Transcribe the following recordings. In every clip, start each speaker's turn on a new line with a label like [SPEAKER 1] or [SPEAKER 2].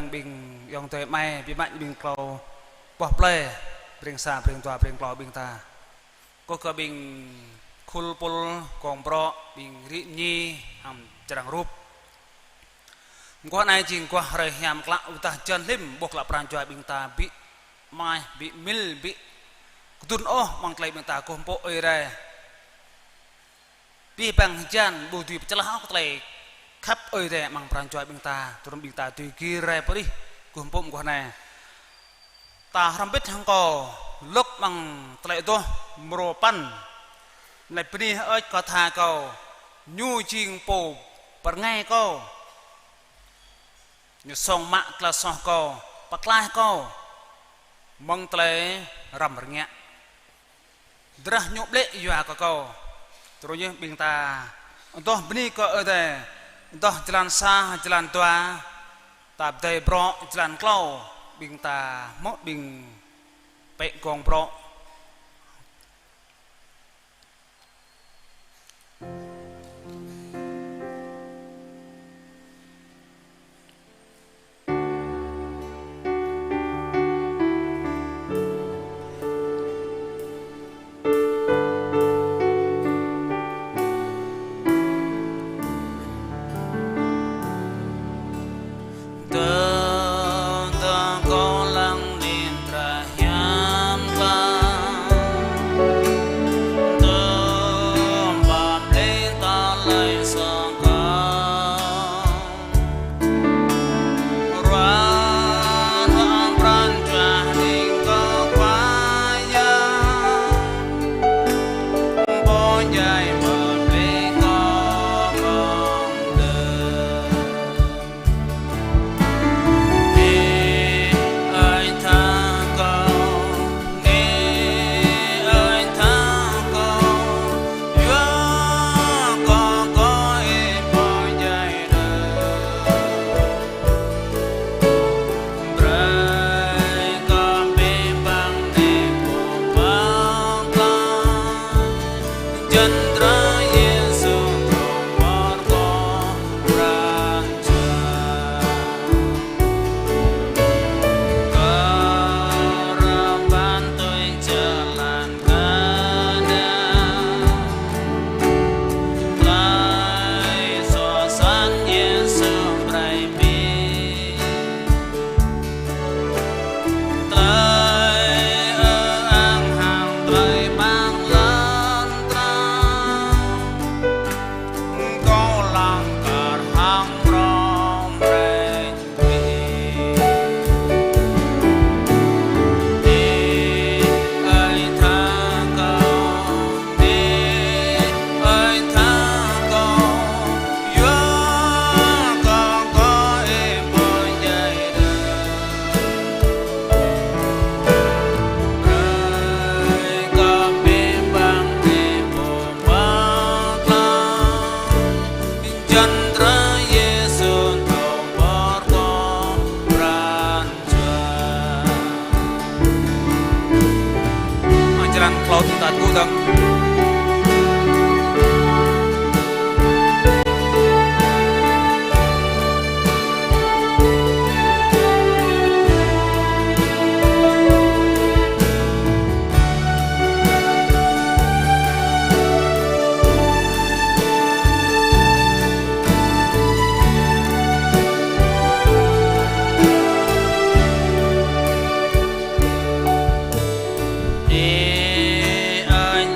[SPEAKER 1] đang bình dòng tuệ may bị mạnh bình cầu bỏ play bình xa bình tòa bình cò bình ta có cả bình khul pul còn pro bình ri nhi ham jarang rup qua này chính qua rồi nhằm lạ ta chân lim buộc là pran choi bình ta bị mai bị mil bị tun mang klay bình ta kompo ơi ra bị bằng chân bù tùy chả hao klay khắp ơi ra mang pran choi bình ta turun bình ta tùy kia ra đi kompo qua này ta rambit hang ko lúc bằng klay to mro pan này pini ơi có tha cầu nhu ching po per ngay câu như song mạ là song câu bạc lai câu mong tele ram nghe drah nhộp lệ dọa có câu rồi như bình ta to pini có ở đây to jalan sa jalan tua tập đây pro jalan clau bình ta mót bình bệ con pro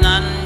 [SPEAKER 2] năn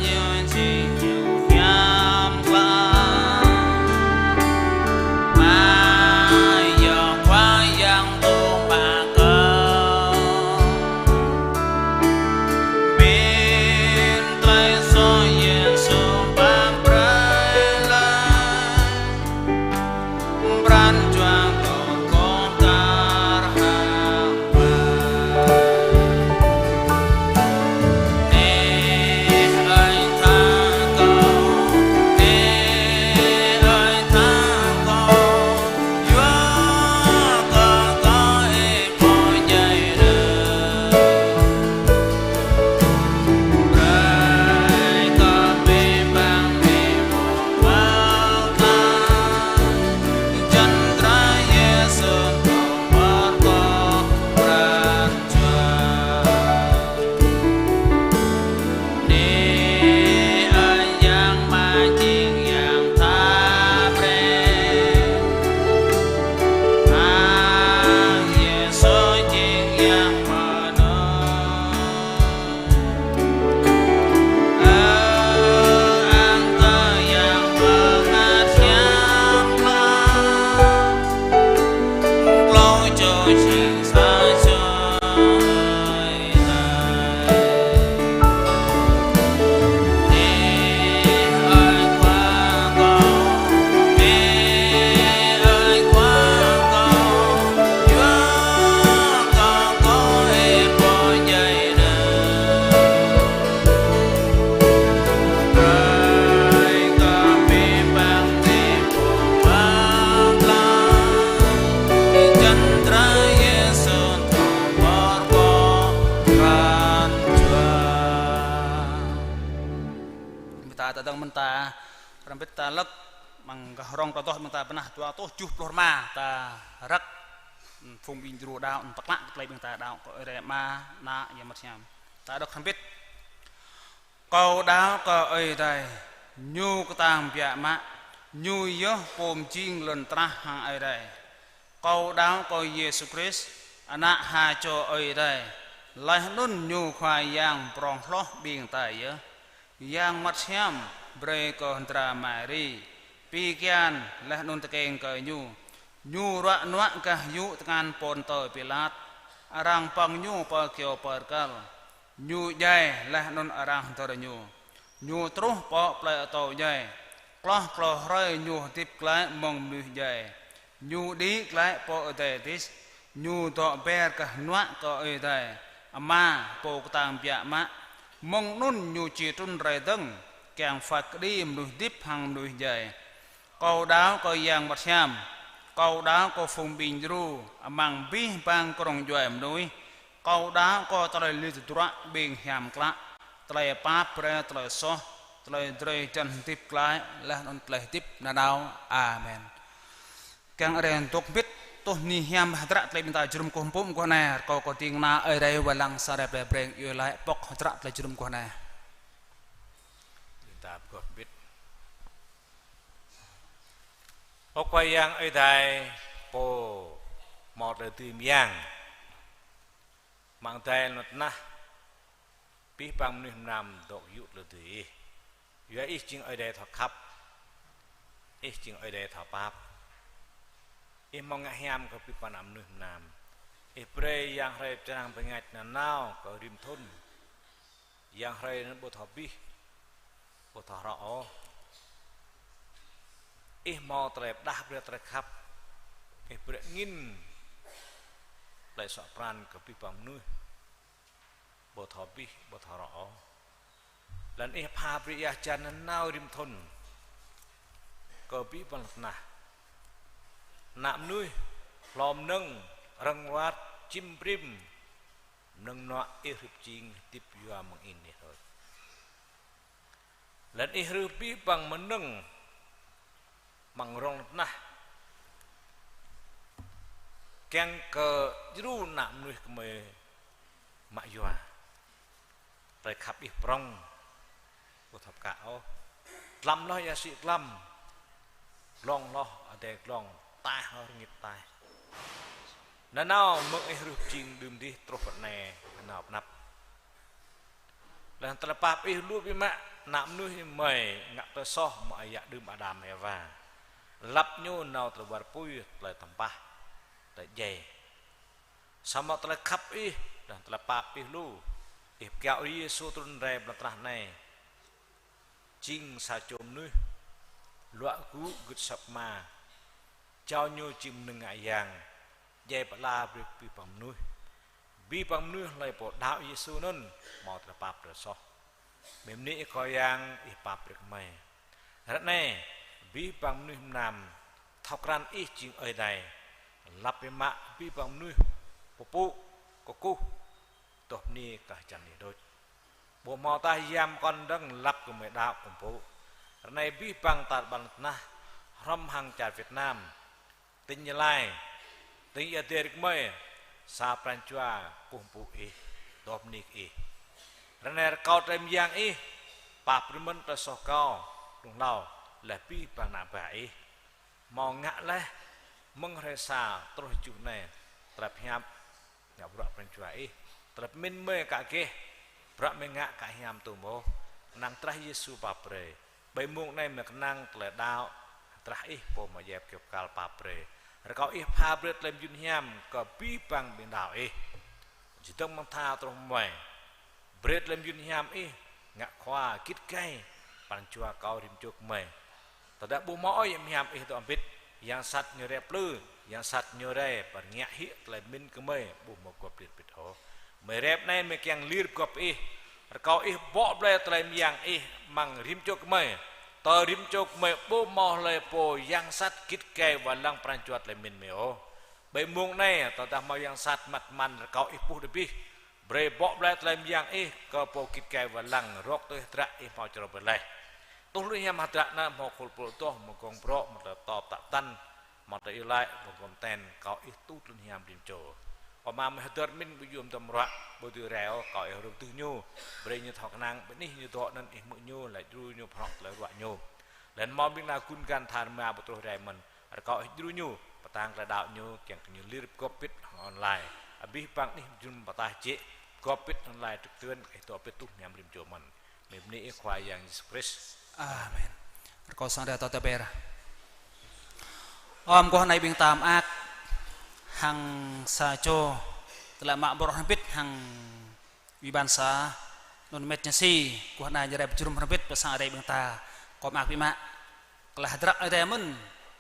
[SPEAKER 1] cho chi xa cho tadang menta rambut talak manggahrong totoh menta pernah tua toh juh plorma ta rak phung bin dru dao tak lak klei menta dao ko re ma na ya macam ta dok rambut kau dao ko oi dai nyu ketang pia ma nyu yo pom jing lon trah hang ai dai kau dao ko Yesus Kristus anak ha cho oi dai lai nun nyu khoai yang prong hloh bing tai ya yang macam bereko antara mari pikian lah nun tekeng ke nyu rak nuak kah yu dengan ponto pilat arang pang nyu pa kyo perkal nyu jai lah nun arang tor nyu truh po plai atau jai klah klah roi nyu tip klai mong nu jai nyu di klai po tetis nyu to ber kah nuak ko dai ama po tang pia ma mong nun nhu chi trun rai dâng càng phật đi mùi tiếp hằng mùi dày câu đáo câu yang bát nham câu đáo câu phùng bình ru mang bi bang krong doài núi câu đáo câu trai lư tura bình hàm klạ trai pa pre trai so trai chân tiếp klai là non trai tiếp na đau amen càng ren tok bit toh ni hiam hadrat le minta jurum kumpum ko na ko ting na ai dai walang sare pe breng yu lai pok hadrat le jurum ko na
[SPEAKER 2] minta ko bit ok yang ai dai po một đời tìm yang mang tay nốt na pi pang ni nam dok yu le ti yu ai ching ai dai thọ khắp ai ching ai dai thọ pap mong ngại hiam có bị pan am nương nam pre yang rep trang pengat na nao có rim thun yang rep nó bộ thọ bi bộ thọ rõ mò trep đáp re trep khắp pre ngin lại sọ pran có bị pam nuôi bộ thọ bi bộ thọ rõ lần pha pri chan na nao rim thun có bị pan na nạm nuôi lòm nâng răng vát chim prim nâng nọ yêu hiệp chinh tiếp doa mang in này thôi lần yêu bi bằng mà nâng bằng rong na keng cờ ru nạm nuôi kme mạ doa tại khắp ít prong của thập cạo lâm lo ya sĩ lâm long lo ở đây long tai họ nghiệp tai nên nào mực ấy rụp chinh đùm đi trộn nè nào nắp lần tập bạp ấy luôn với mẹ nạm nuôi mày ngặt tới so mọi dạ đùm Adam Eva lắp nhô nào từ bờ pui lại tầm ba lại dày sama tới khắp ấy dan tập bạp ấy luôn ép kéo đi số tuần rèm là tràn này chinh sa chôm nuôi loạn cú gật sập mà cho nhu chim nâng ngại yang dây bả la bị bầm nuôi lại bộ đạo Giêsu nôn mò từ bạp rồi so mềm nĩ coi yang ít bạp được mày rất này bị bầm nuôi nam thọc ran ít chừng ở đây lặp với mạ bị bầm nuôi bộ có cu tổ ni cả chẳng để đôi bộ mò ta yam con đang lặp của mẹ đạo của bộ rất này bị băng tạt bằng na rom hàng trà Việt Nam tính như lai tính ở đây được mấy sa pranchua cùng phụ ý đốm nịch ý rồi này cao trem giang ý bạp rimen ta so cao đúng nào là pi bằng nạp vậy mò ngã lẽ mong hay sa tôi chịu này tập hiệp nhà bữa pranchua ý tập min mê cả kia bữa mình ngã cả hiệp tụ mô năng trai Giêsu bạp rồi bây muộn này mình năng là đau trai ý bộ mà dẹp kiểu cal bạp rồi kau pha bret lem yun hiam ko pi pang bin dao chỉ tông mang tha trong mày bret lem yun hiam ngạ khoa kít cây pan chua kau rim chuk mày ta đã bu mõ yem hiam to ambit yang sat như rep lư yang sat như re par ngạ hi lem min ke mày bu mo ko plit pit ho mày rep này mày kyang lir kop kau bo bret lem yang mang rim chuk mày tờ rim chok mẹ bố mò lệ bồ yang sắt kít kê và lăng pran chuột lệ min mèo bề muông này tờ ta mau yang sắt mặt man kau ipu de bi bre bọ blet lem yang kau bồ kít kê và lăng rok tôi tra mau choro bele tôi lu nham hatra na mau khol pol to mau gong pro mau top tak tan mau ta ilai mau gom ten kau tu lu nham rim cho mà hतर min bu yum tam ra bu tu reo kau ru tu nyu bre như thọc nang bên ní như thọ nên mu nyu lại ru nyu phok lại wa nyu dan mau bin la kun kan than ma betul rai man kau ru nyu patang la dau nyu kyang nyu lirip kopit online abi pang ni jun patah je kopit online tuk tuan kai to pet tu nyam rim jo man mem ni khwa yang express
[SPEAKER 1] amen kau sang da ta ber om ko này bình tam ác hằng sa cho telah mak borok hambit hang wibansa non met nyasi ko na jare jurum hambit pasang ada bang ta ko mak pi mak kelah drak ada mun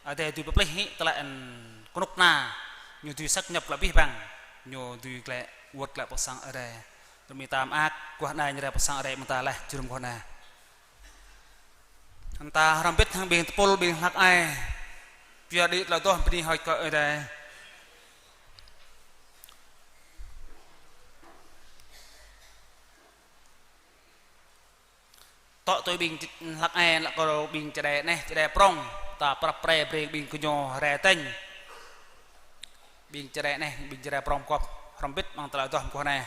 [SPEAKER 1] ada tu peplih hi telah en kunuk na nyu tu sak nyap lebih bang nyu tu kle wot kle pasang ada demi tam ak ko na jare pasang ada bang ta lah jurum ko na anta hambit hang bing tepul bing hak ai biar di la toh bini hoi ko ada tọ tôi bình lạc ai là có bình chè đè này chè đè prong ta prap pre bình kunyo rè tênh bình chè đè này bình chè đè prong cọp không biết bằng tờ toàn của này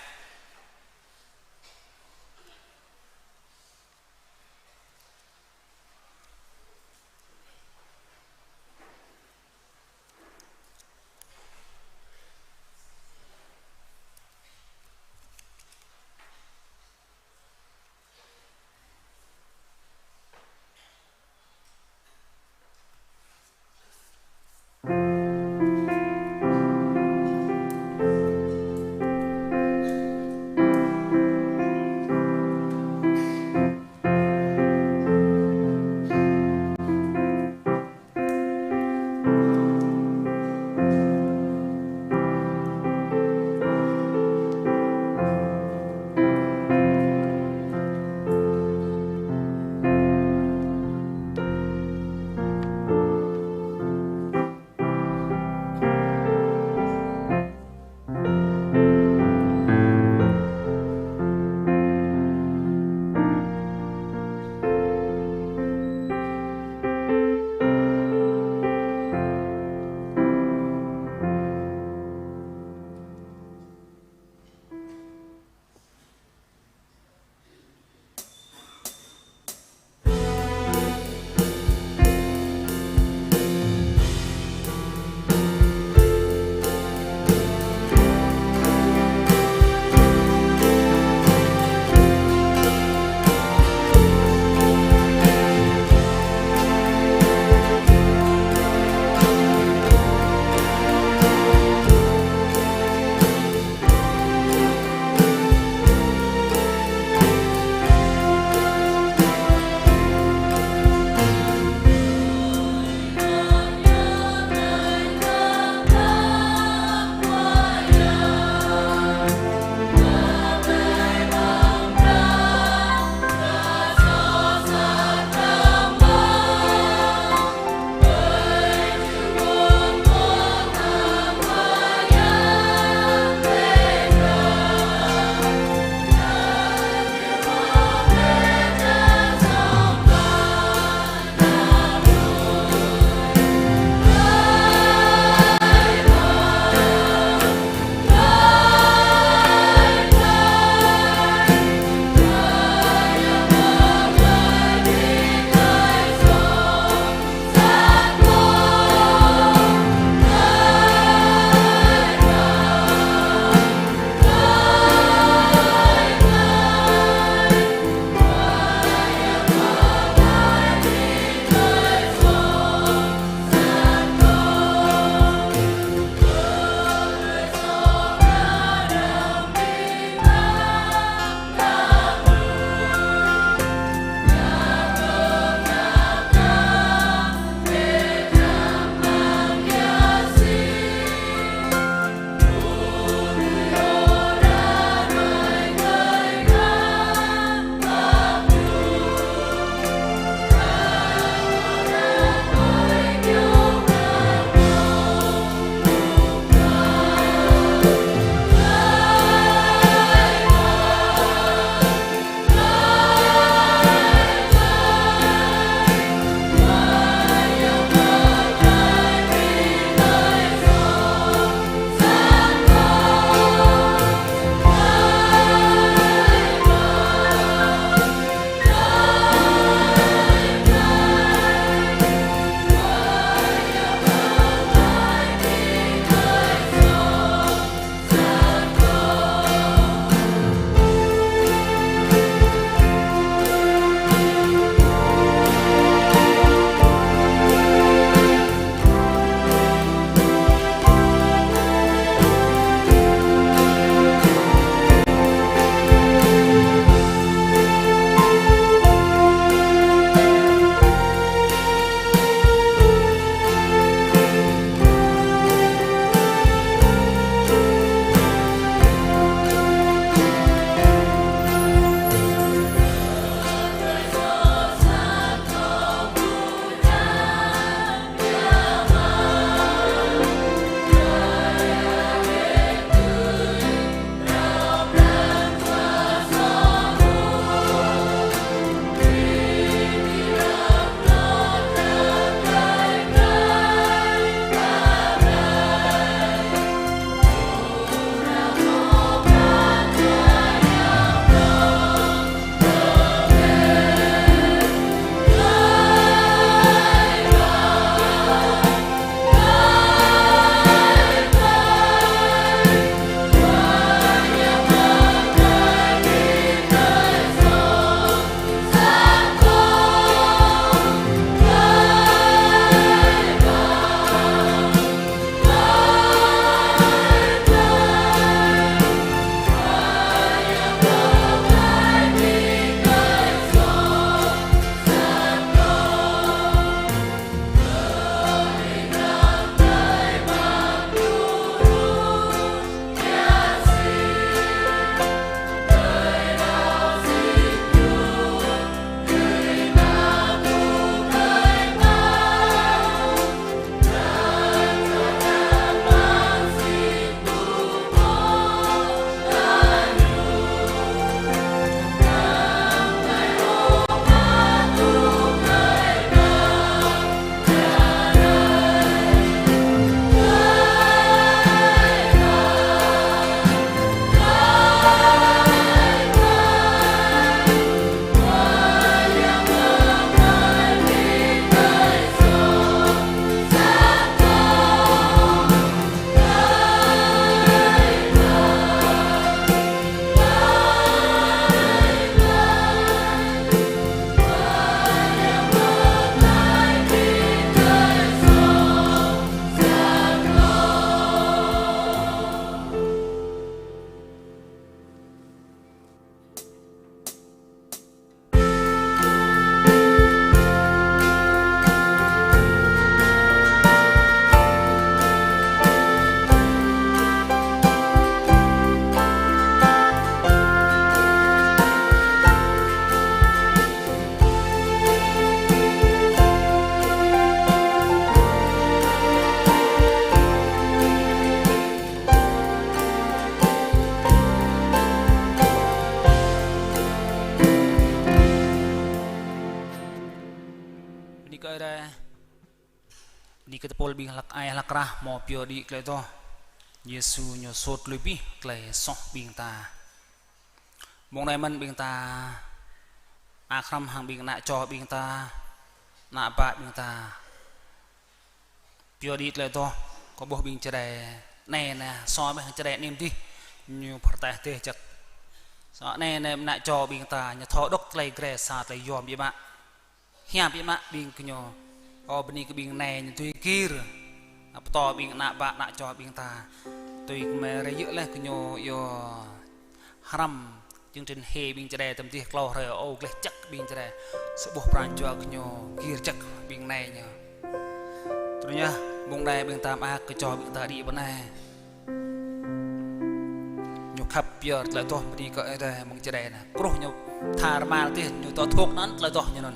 [SPEAKER 1] cái đây đi cái pol bing lak ai lak ra mo pio di cái to Giêsu nhờ sốt lùi bi cái sọ bing ta mong này mình bing ta khăm hàng bing nạ cho bing ta nạ bạ bing ta pio di cái to có bộ bing chơi này nè so với chơi này niềm đi nhiều phát tài tê chặt so này nạ cho bing ta nhờ thọ đốc cái gre sa cái yom bi bạn hiệp bi bạn bing cái nhờ bên này cái bing này như tôi kia to bing nạ bạ nạ cho bing ta tôi mà ra dữ lên cái nhờ haram chương trình hè bing chơi tầm tiệc lo rồi ô cái chắc bing chơi sẽ buộcran cho cái nhờ kia chắc bing này nhờ tôi nhá bông đây bing tam a cái cho bing ta đi bên này nhờ khắp giờ lại to đi cái đây bing chơi nè có nhờ thà mà tiền nhờ to thuốc nắn lại to như này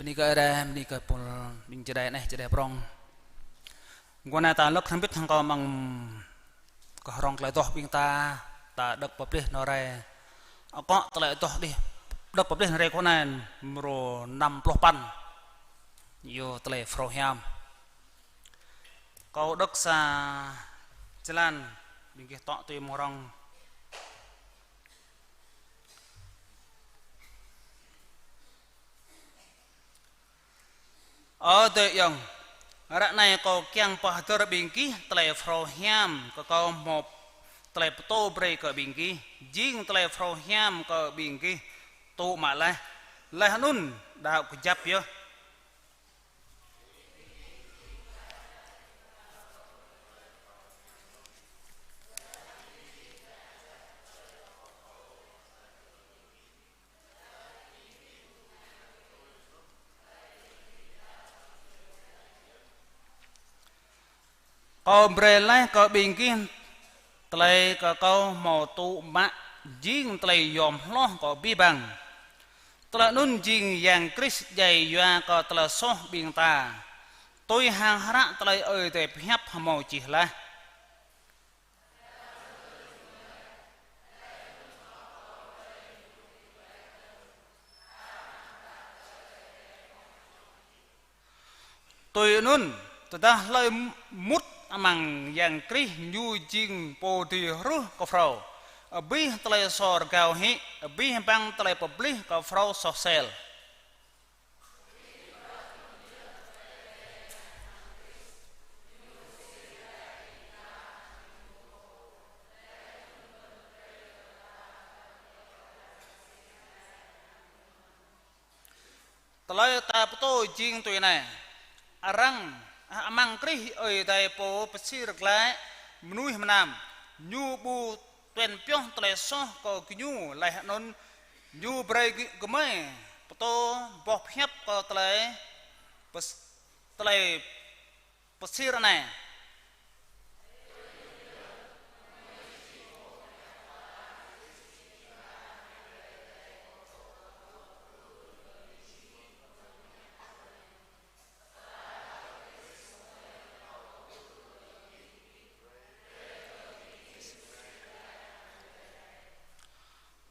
[SPEAKER 1] bên đi cái đây bên đi cái pol bên chơi đây này chơi đây prong quan này ta lúc không biết thằng con bằng có rong lại toh bên ta đập bắp đi nó đây có lại toh đi đập bắp đi nó đây con này mro 50 pan yo tele froham kau đất xa jalan bên kia tọa tùy mò rong ở đây yang ở này có kiang pahater bên kia tele froham có một tele to break ở bên kia jing tele froham có bên kia tu mà lại hanun đạo của giáp yo có umbrella có bình kia tây có màu tụ mạ riêng tây dòm lo có bi bằng tây nun riêng yang Chris dày doa có tây so bình ta tôi hàng hara tây ơi tây hấp màu chỉ là tôi nun ta lời mút mang yang Chris nhu jing po di ru ko frau bi tele sor gao hi bi bang tele public ko frau social tele ta poto jing tu này arang mang Chris ơi đại po pesir lại nuôi nam nhu bu tuen piong tele so ko nhu lại non nhu bray cái mấy poto bọc hẹp ko tele pesir này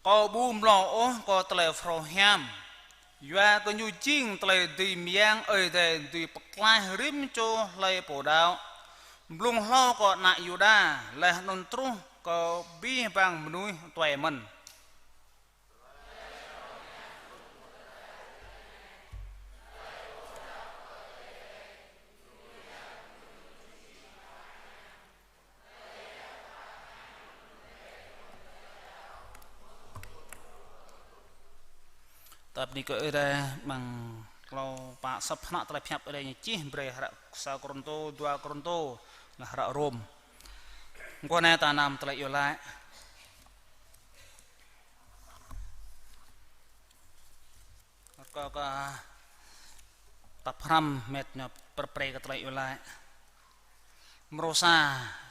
[SPEAKER 1] có boom lo có tele froham doa có nhu ching tele di miang ơi tele di paklai rim cho lay po đạo lung lo có nại yuda là non tru có bi bang nuôi tuệ mình tập đi cỡ đây bằng kalau pak sắp nak telah piap đây chi bre hara sa Korinto 2 Korinto là hara Rom ngô này ta nam telah yo lại có tập ram met nya perpre ka telah yo lại merosa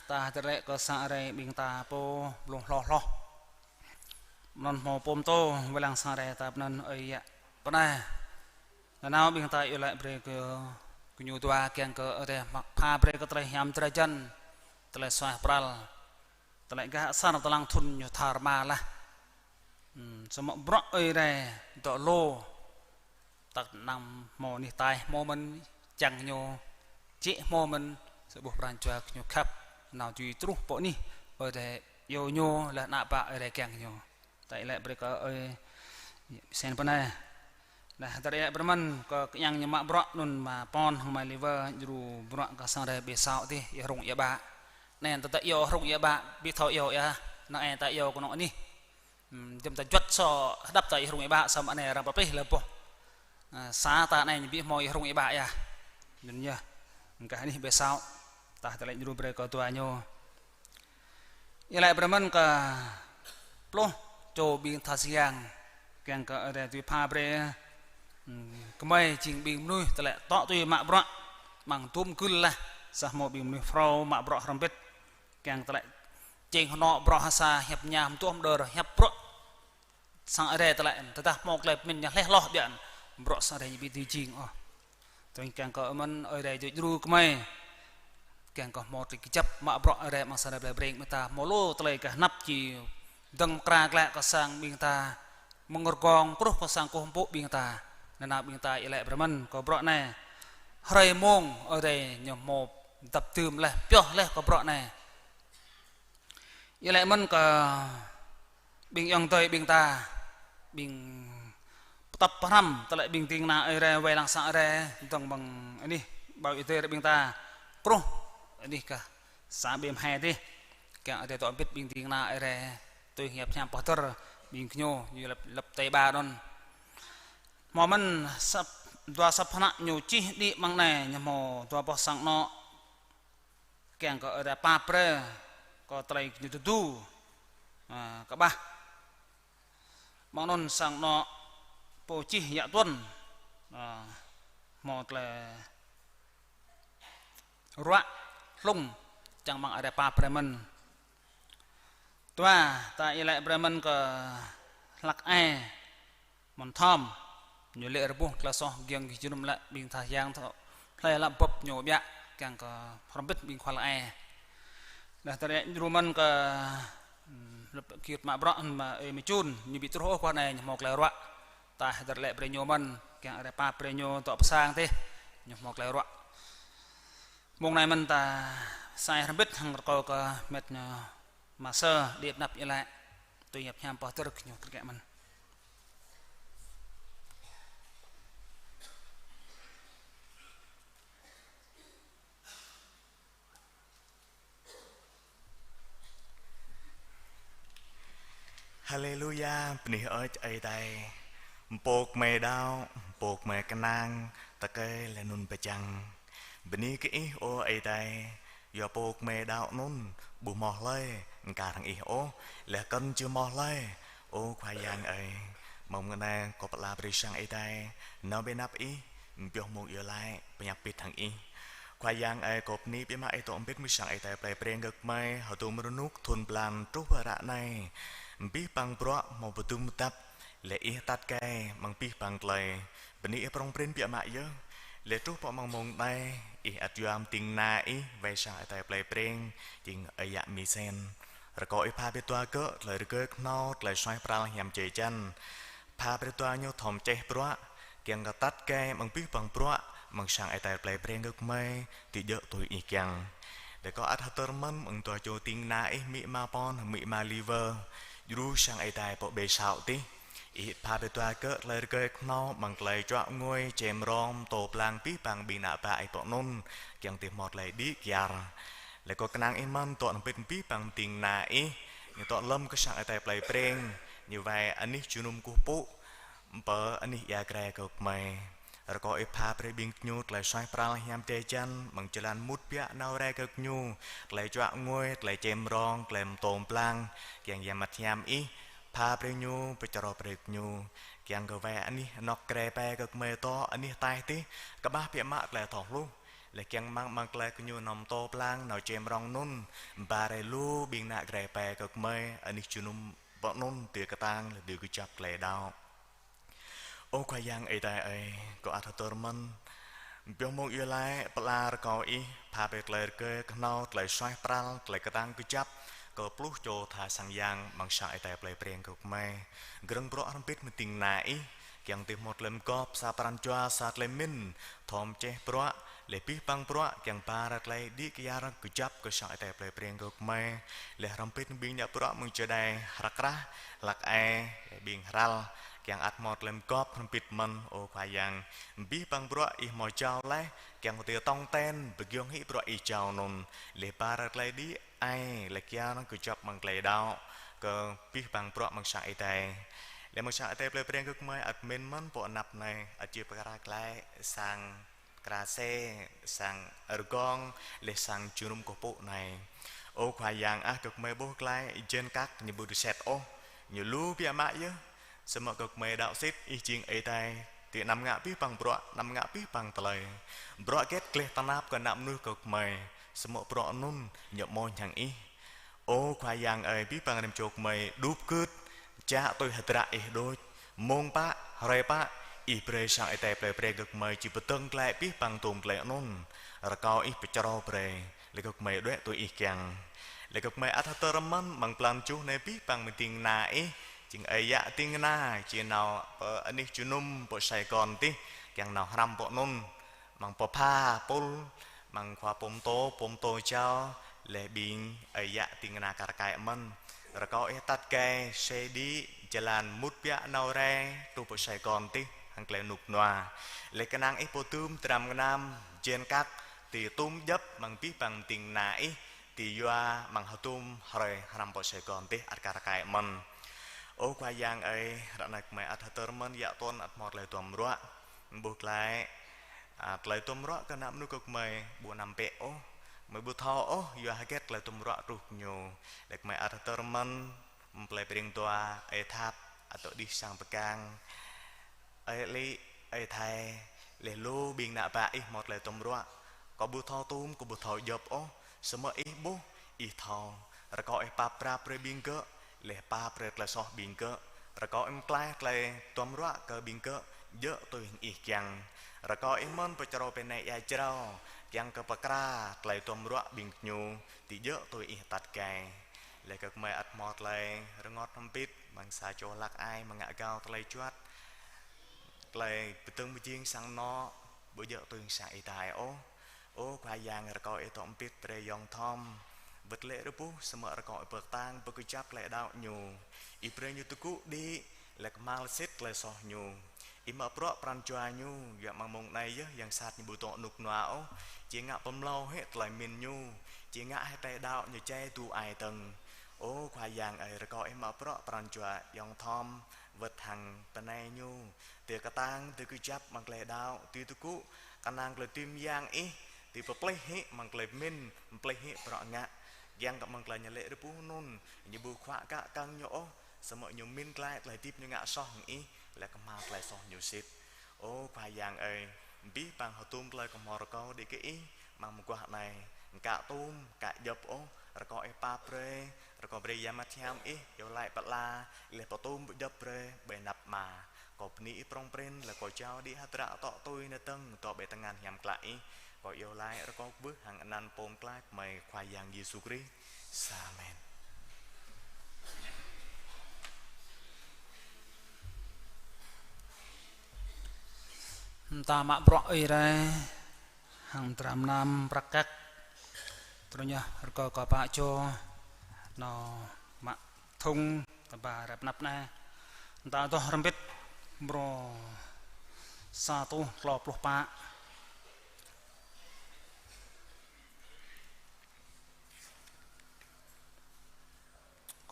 [SPEAKER 1] ta tere ko sa re bing ta po blong lo non mò pom to với làng xa đây tập nên ấy ạ bữa nay là nào bình tại yêu lại break cái nhu toa kiang cơ ở đây mặc pha break cái trai ham trai chân trai xoay pral trai cái sao trai lang thun nhu thar ma là số mộng bro ấy đây độ lô tật nằm mò nỉ tai mò mình chẳng nhu chị mò mình sự buộc ran cho nhu khắp nào tùy trú bộ nỉ ở đây yêu nhu là nạp bạ ở đây kiang nhu tại lại mereka sen panai nah dari berman ke yang nyemak brok nun ma pon hong mai liver juru brok ka sang re besau ti ya rung ya ba nen ta yo rung ya ba bi thau yo ya na en ta yo kono ni jem ta jot so đắp ta rung ya ba sam ane ra pa pe le po sa ta này bi mo rung ya ba ya nun ya ka ni besau ta lại juru mereka tuanyo ya lại berman ka plo cho biên thà siang càng cả ở đây pha bre cái mấy trình biên nuôi tại lại tọ tùy mạ bọ bằng tôm cừu là sa một biên nuôi frau mạ bọ làm bết càng tại lại trình nọ bọ hasa hẹp nhà tôm đờ hẹp bọ sang ở đây tại lại ta một lại mình nhà lẻ lọt điện bro sa đây bị tiêu chinh tôi càng có mình ở đây rồi cái mày càng có một cái chấp mà bro ở đây mà sa đây break mà ta mô lô tây cả nắp chỉ dâng kra lẹ có sang bing ta mengorgong pro có sang kompo bing ta nên nào bing ta lại berman có bro này hai mông ở đây nhom một tập tươm lại pyo lại có bro này lại mình có bing yang tây bing ta bing tập ram ta lại bing ting na ở đây về lăng sang ở đây tầng bằng ini bao itu bing ta pro ini cả sáng bim hai đi cái ở đây tụi biết bing ting na ở đây tôi hiệp nhằm Potter bing nhô như lập tay ba đòn mà mình sắp tua sắp hana nhiều chi đi mang này nhằm mò tua bỏ sang nó kèn có ở đây pa pre có trai như tu các ba mang non sang nó po chi dạ tuần một là rạ lung chẳng bằng ở đây pa pre mình tua tại lại pre mình có lạc ai mòn thom nhiều lệ rồi buông là so giang cái chunum lại bình thà giang thọ lại làm bập nhiều bẹ càng có phong bít bình khoa lại là tại đây roman có lập kiệt mà bron mà em chun như bị trôi qua này một là rạ tại tại lệ pre nhiều mình càng ở đây pa pre nhiều tọp sang thế một là rạ mong này mình ta sai phong bít hàng có mệt mà sơ điệp nạp như lại tôi nhập nhằm bỏ tơ được nhiều cái mình
[SPEAKER 3] Hallelujah, pnih ơi ai tay, bột mè đau, bột mè canh nang, ta cây là nun bê chăng, bini cái ô ai tay, giờ bột mè đau nun, bù mò lê, cả thằng ý ô, là cân chưa mò lê, ô khoai giang ấy, mong người này có bật la bê sang ai tay, nó bên nắp ý, biểu một giờ lại, bên nhập bịt thằng ý. Khoai giang ấy cột ní bên mà ai tụi biết mới sang ai tay play preng ngược mây, họ tụi mưa nút thuần plan trúc vào rạ này. Pi bang bro mau betul mutap le tat kai mang pi bang klai beni prong prin pia mak yo le tu po mang mong dai atuam ting na vai sa tai play preng jing aya mi sen rko pa pe tua ko le rko kno le swai pral yam che chan pa pe tua nyo thom che bro kiang ka tat kai mang pi bang bro mang sang ai tai play preng nguk mai ti yo tu i kiang để có ắt hতৰ mâm mang tua cho ting na mi ma pon mi ma liver dù sang ai tai bộ bề sạo tí ít pa bề tua cỡ lời cỡ nó bằng lời cho ngôi chém rom tổ plan pi bằng bị nạ bại bộ nôn kiang tìm một lời đi già lại có năng em man tọa bên pi bằng tình nạ nhưng tọa lâm có sang ai tai play preng như vậy anh ấy chunum cu pu bờ anh ấy ya gre cực mày rồi có ít pa bề bình nhut lại xoay pral yam tê chan bằng jalan mút bia nau re cực nhu lại cho ngôi lại chém rom lại tôm plan kiang yam mặt yam pa bề nhu bề charo bề nhu kiang có vẻ anh ấy nọc gre pe cực mày to anh ấy tai tí các ba bia mát lại thòng luôn lại kiang mang lại cực nhu nằm to plan nào chém rom nun ba re lu bình nạ gre pe cực mày anh ấy chunum bọn nun tiệt cái tang là điều cứ chập lại đau ô khoai giang ấy tại ấy có ắt hতৰ mâm biểu mong yêu lại pla có pa bề lời cơ kno lại xoay pral lại cái tang cứ chập có plus cho thà sang giang bằng sải tại play preng cực mày gần bro ăn biết mình tình nãy kiang tìm một lần cọp sa pran choa sa lên min thom che bro le pi bang bro kiang pa ra lại đi cái yar cứ chập có sải tại play preng cực mày le ram biết bình nhập bro mừng chờ đây rak ra lạc ai bình ral kiang at một lần cọp ram biết mình ô khoai giang pi bang bro mò chào lại kiang có tiêu tông ten begiong hi bro chào non le pa ra lại đi ai là kia nó cứ chập bằng clay đào cơ biết bằng pro bằng sải tay để mà sải tay play preng cực mới admin món bộ nạp này ở chia para clay sang krase sang ergong le sang chunum của bộ này ô khoai giang á cực mới bố clay trên các như bù set ô như lu bia mãi chứ xem mà cực mới đạo xít y ching ấy tay thì nằm ngã biết bằng pro nằm ngã biết bằng tlời pro kết clay tan áp còn nằm nuôi cực mới xem mà pro nun nhập môi chẳng ý ô khoai giang ấy biết bằng đem chụp mày đúp cướp cha tôi hạt ra đôi mông pa rồi pa ý bề sang ai tay bề cực mày chỉ bật tưng lại biết bằng tùng lại nôn rồi cao ý bị cho bề lại cực mày đuổi tôi ý càng lại cực mày ắt tơ râm bằng plan chú này biết bằng mình tiền nãy chừng ấy dạ tiền na chỉ nào anh đi chú nôm bộ Sài Gòn tí càng nào ram bộ nôn bằng bộ pa pol bằng khoa pom tô chao lệ bình ấy dạ tiền na cả cái mân rồi cao ý tắt ke xe đi jalan mút bia nau re tu bộ Sài Gòn tí hàng lệ nục nòa lệ cái năng ít bộ tươm trầm cái nam trên các thì tôm dấp bằng biết bằng tiền nãy thì doa bằng hạt tôm rồi ram bộ Sài Gòn tí ăn cả cái mân ô qua giang ấy đã này mày ăn thơ mân dạ tôn ăn một lời tuầm rúa buộc lại lời tuầm rúa cái nắm nuôi cực mày bùa nằm bẹ ô mày bùa thọ ô doa hai kết lời tuầm rúa rụt nhiều để mày ăn thơ mân lời bền toa ấy tháp atau đi sang pegang ấy li ấy thay lê lô biên nạ bạ một lời tuầm rúa có bùa thọ tôm có bùa thọ dập ô sớm ấy bố ít thọ rồi có ấy pa pra pre biên cơ lệ pa prệt là so biên cơ rồi có em plai lệ tóm róa cơ biên cơ dỡ tôi ý chăng rồi có em môn phải cho bên này ai trao chăng cơ bạc ra lệ tóm róa biên nhu thì dỡ tôi ý tạt cài lệ các mày ăn mọt lệ rồi ngọt thâm pít bằng xài cho lạc ai mà ngã cao lệ chuát lệ tương chiên sang nó bữa dỡ tôi xài tài ô qua giang rồi có em tóm pít pre yong thom vật lệ đó bố xem mở cõi bậc tang bậc cứ chấp lại đạo nhù ý pre như tôi cũ đi là mal xét lại so nhù ý mở pro pran choa nhù dạ mang mông này chứ yang sát như bùi tọ nục não chỉ ngã bấm lâu hết lại miền nhù chỉ ngã hai tay đạo như che tu ai tầng ô khoa giang ấy rồi có em mở pro pran choa yang thom vật hàng bên này nhù tiệc cái tang từ cứ chấp mang lại đạo từ tôi cũ căn năng là tim giang ý thì bậc plei hết mang lại min plei hết pro ngã giang gặp mang lại nhà lệ bố nôn như bố khóa cả căng nhỏ sao mọi nhiều min lại tiếp như ngã so ý là cái mà lại so nhiều xịt ô khoa giang ấy biết bằng họ tôm lại còn mò có để cái ý mang một quả này cả tôm cả dập ô rồi có pa pre rồi có pre yam thiam ý rồi lại bật la lại bỏ tôm bị dập pre bề nạp mà có ní prong pren là có trao đi hát ra tọ tôi nơi tân tọ bề tăng ngàn nhằm lại có yêu lại rồi có bước hàng anh ăn pom lại mày khoai giang Giêsu Christ amen
[SPEAKER 1] ta mạ bọ ấy đây hàng trăm năm praktek terus nya rồi có pak cho nó mạ thung bà rap nắp nè ta to rempit bro satu lop pak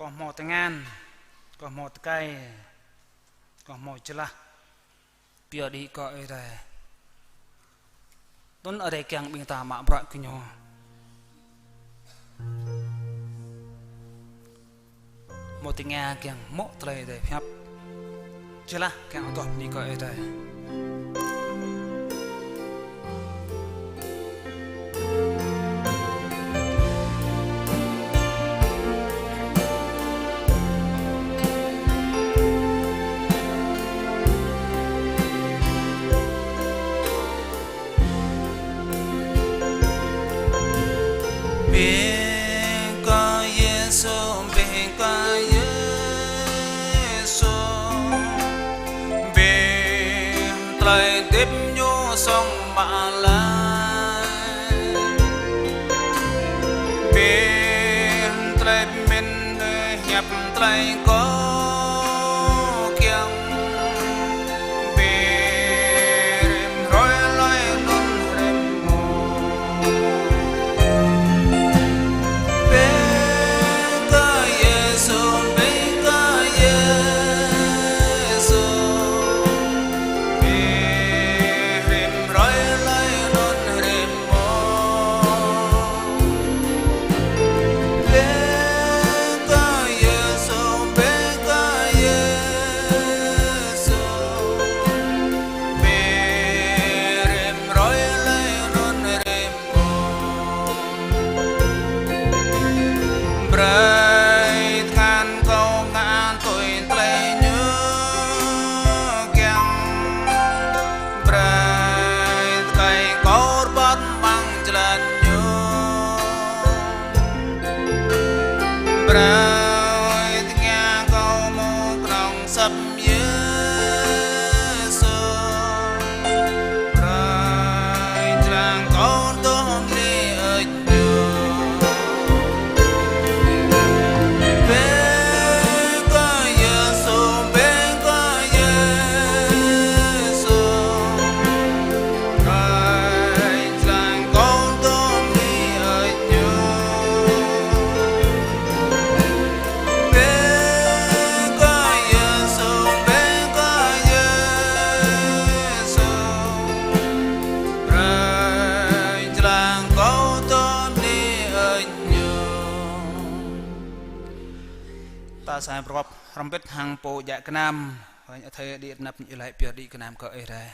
[SPEAKER 1] có mò tay ngan có mò tay cây có mò chla bia đi có ở đây tuấn ở đây càng bình ta mạ bọt cái nhỏ một tay ngan càng mộ tay để phép chla càng tốt đi có ở đây sông Mã Lai bên trai bên hẹp trai có kiêng bên roi loi non rem mồ bên ca Giêsu bên ca Giêsu Beka Brai nghe câu mô lòng sập dư sơ Brai trang con tôn đi ở nhường Bên có dơ sô bên có dơ sô Brai trang con tôn đi ở nhường ta sai prop rompet hang po dạ cái nam phải thấy điện nạp như lại bịa đi cái nam cỡ ấy ra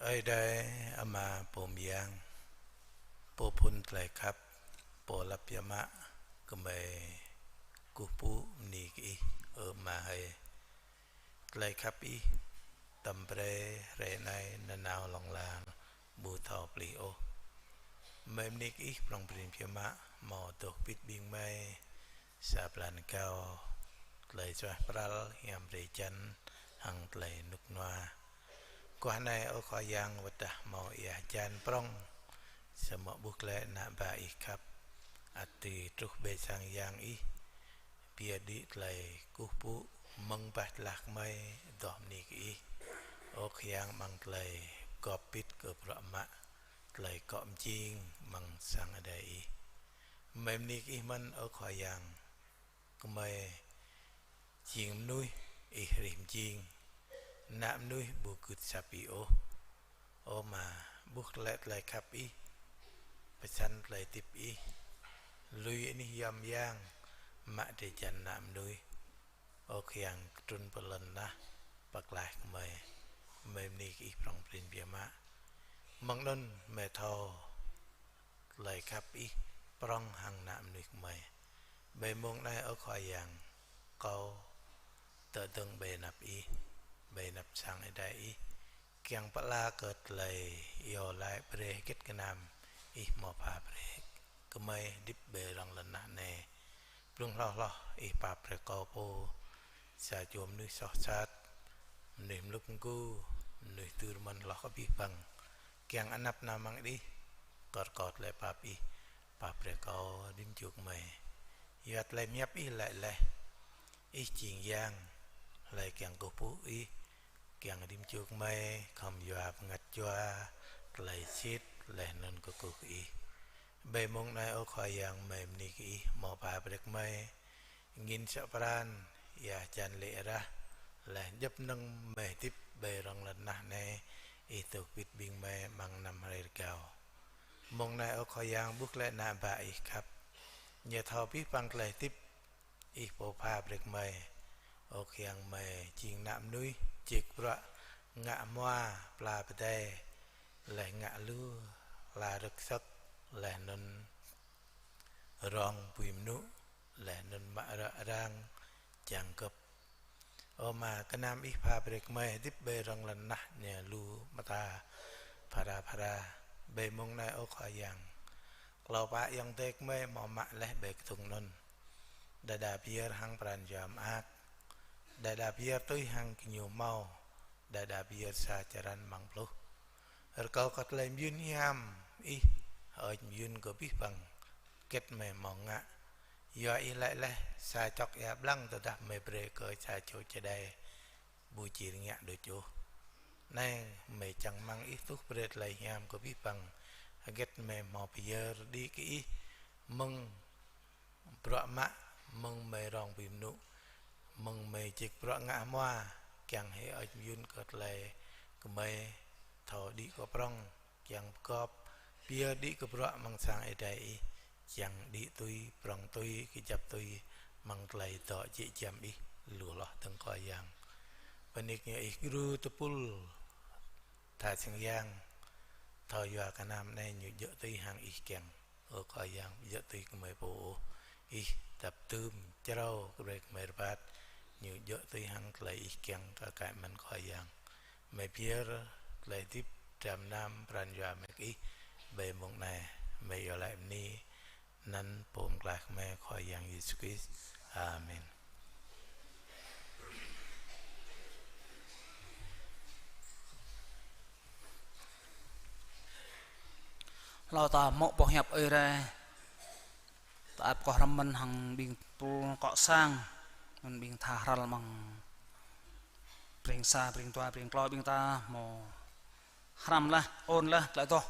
[SPEAKER 4] ấy đây ama pom yang po phun tlai khắp po lap yama kemai kupu ni ki ma hay tlai khắp i tam pre re nai na nào long lang bu thọ pli o mem ni ki prong prin yama mo to pit bing mai sa plan cao tlai chwa pral yam re chan hang tlai nuk noa qua này ở khỏi giang vật đà màu ia chan prong sẽ mở bút lệ nạ bà y khắp ati trúc bê sang giang y bia đi lại cú bú mong bát lạc mây đom ni y ở giang mang lại cọp bít cọp rọ mạ lại cọm chiên mang sang ở đây mềm ni y man ở khỏi giang có mày chiên nuôi y rìm chiên nạm nuôi bù cụt sapi ô mà buộc lại khắp y phải săn lại tiếp y lui ni yam yang mạ để chăn nạm nuôi ô khiang trun bờ lần na bạc lại mày mềm ni y prong prin bia mạ mong đơn mẹ thò lại khắp y prong hàng nạm nuôi mày bề mông này ở khỏi giang câu tự từng bề nạp y bề nạp sang ở đây kiang pala cợt lầy yo lại bre kết cái nam i mò pa bre cơ mây dip bề răng lần nè nè plung lo i pa bre co po sa chôm nuôi sọt sát niệm lúc cu nuôi từ mình lo có biết bằng kiang anh nạp nam mang đi cọt lại pa bre co đinh chuột mày yết lại miếp i lại i chiên giang lại kiang cô pu i kiang dim chuột mây không dọa ngặt choa lại xít lại nên có cuộc ý bề mông này ở khỏi giang mềm ni ý mò bà bạch mây nghìn sợ pran ya chan lệ ra lại giúp nâng mề tiếp bề rong lần nè này ý tục vịt biên mây bằng năm rây cao mông này ở khỏi giang bước lại nà bà ý khắp nhờ thọ biết bằng lại tiếp ý bộ bà bạch mây ở khiang mây chiên nạm núi chiếc bọa ngạ moa pla bê lại ngạ lư là rực sắc lại nên rong bùm nụ lại nên mạ rang chẳng cập ô mà cái nam ít pha bê mê tiếp bê rong lần nát nhà lu mata para bê mông này ô khỏi giang lò bạ yang tê mê mò mạ lẽ bê thùng nôn đại đà bia hang pran jam ác đại đà bia tới hang nhiều mau đại đà bia sa charan mang plu kau kat lain yun hiam i ở yun có biết bằng kết mẹ mong ngạ do i lại là sa chọc ya blang từ đạp mẹ bre cởi sa chỗ chơi đây bùi chỉ ngạ được chỗ này mẹ chẳng mang ít thuốc bre lại hiam có biết bằng kết mẹ mò bia đi kỹ mừng bọa mạ mừng mẹ rong bìm nụ mừng mẹ chiếc bọa ngạ moa chẳng hệ ở yun cất lại của mẹ thọ đi có prong chẳng cọp bia đi có bọa mang sang ở đây chẳng đi tôi prong tôi cái chập tôi mang lại tọ chị chăm đi lùa lọ từng coi giang bên này cái guru tupul thà sinh giang thọ dọa cả nam này nhiều dỡ tôi hàng ý kèng ở coi giang dỡ tôi của mẹ bộ ý tập tươm trâu rệt mê bát như dỡ tuy hăng lấy ý keng ra cái mình khỏi yang mê bia lấy tiếp trăm năm pran doa mê ý bề mộng này mê yo lại ni năn bổn lạc mê khỏi yang Jesus Christ Amen.
[SPEAKER 1] lo ta mộ bỏ hẹp ơi ra ta có râm mình hằng bình tu cọ sang mình bình thả ra bằng bình xa bình toa bình cloi bình ta mò râm la ôn la lại to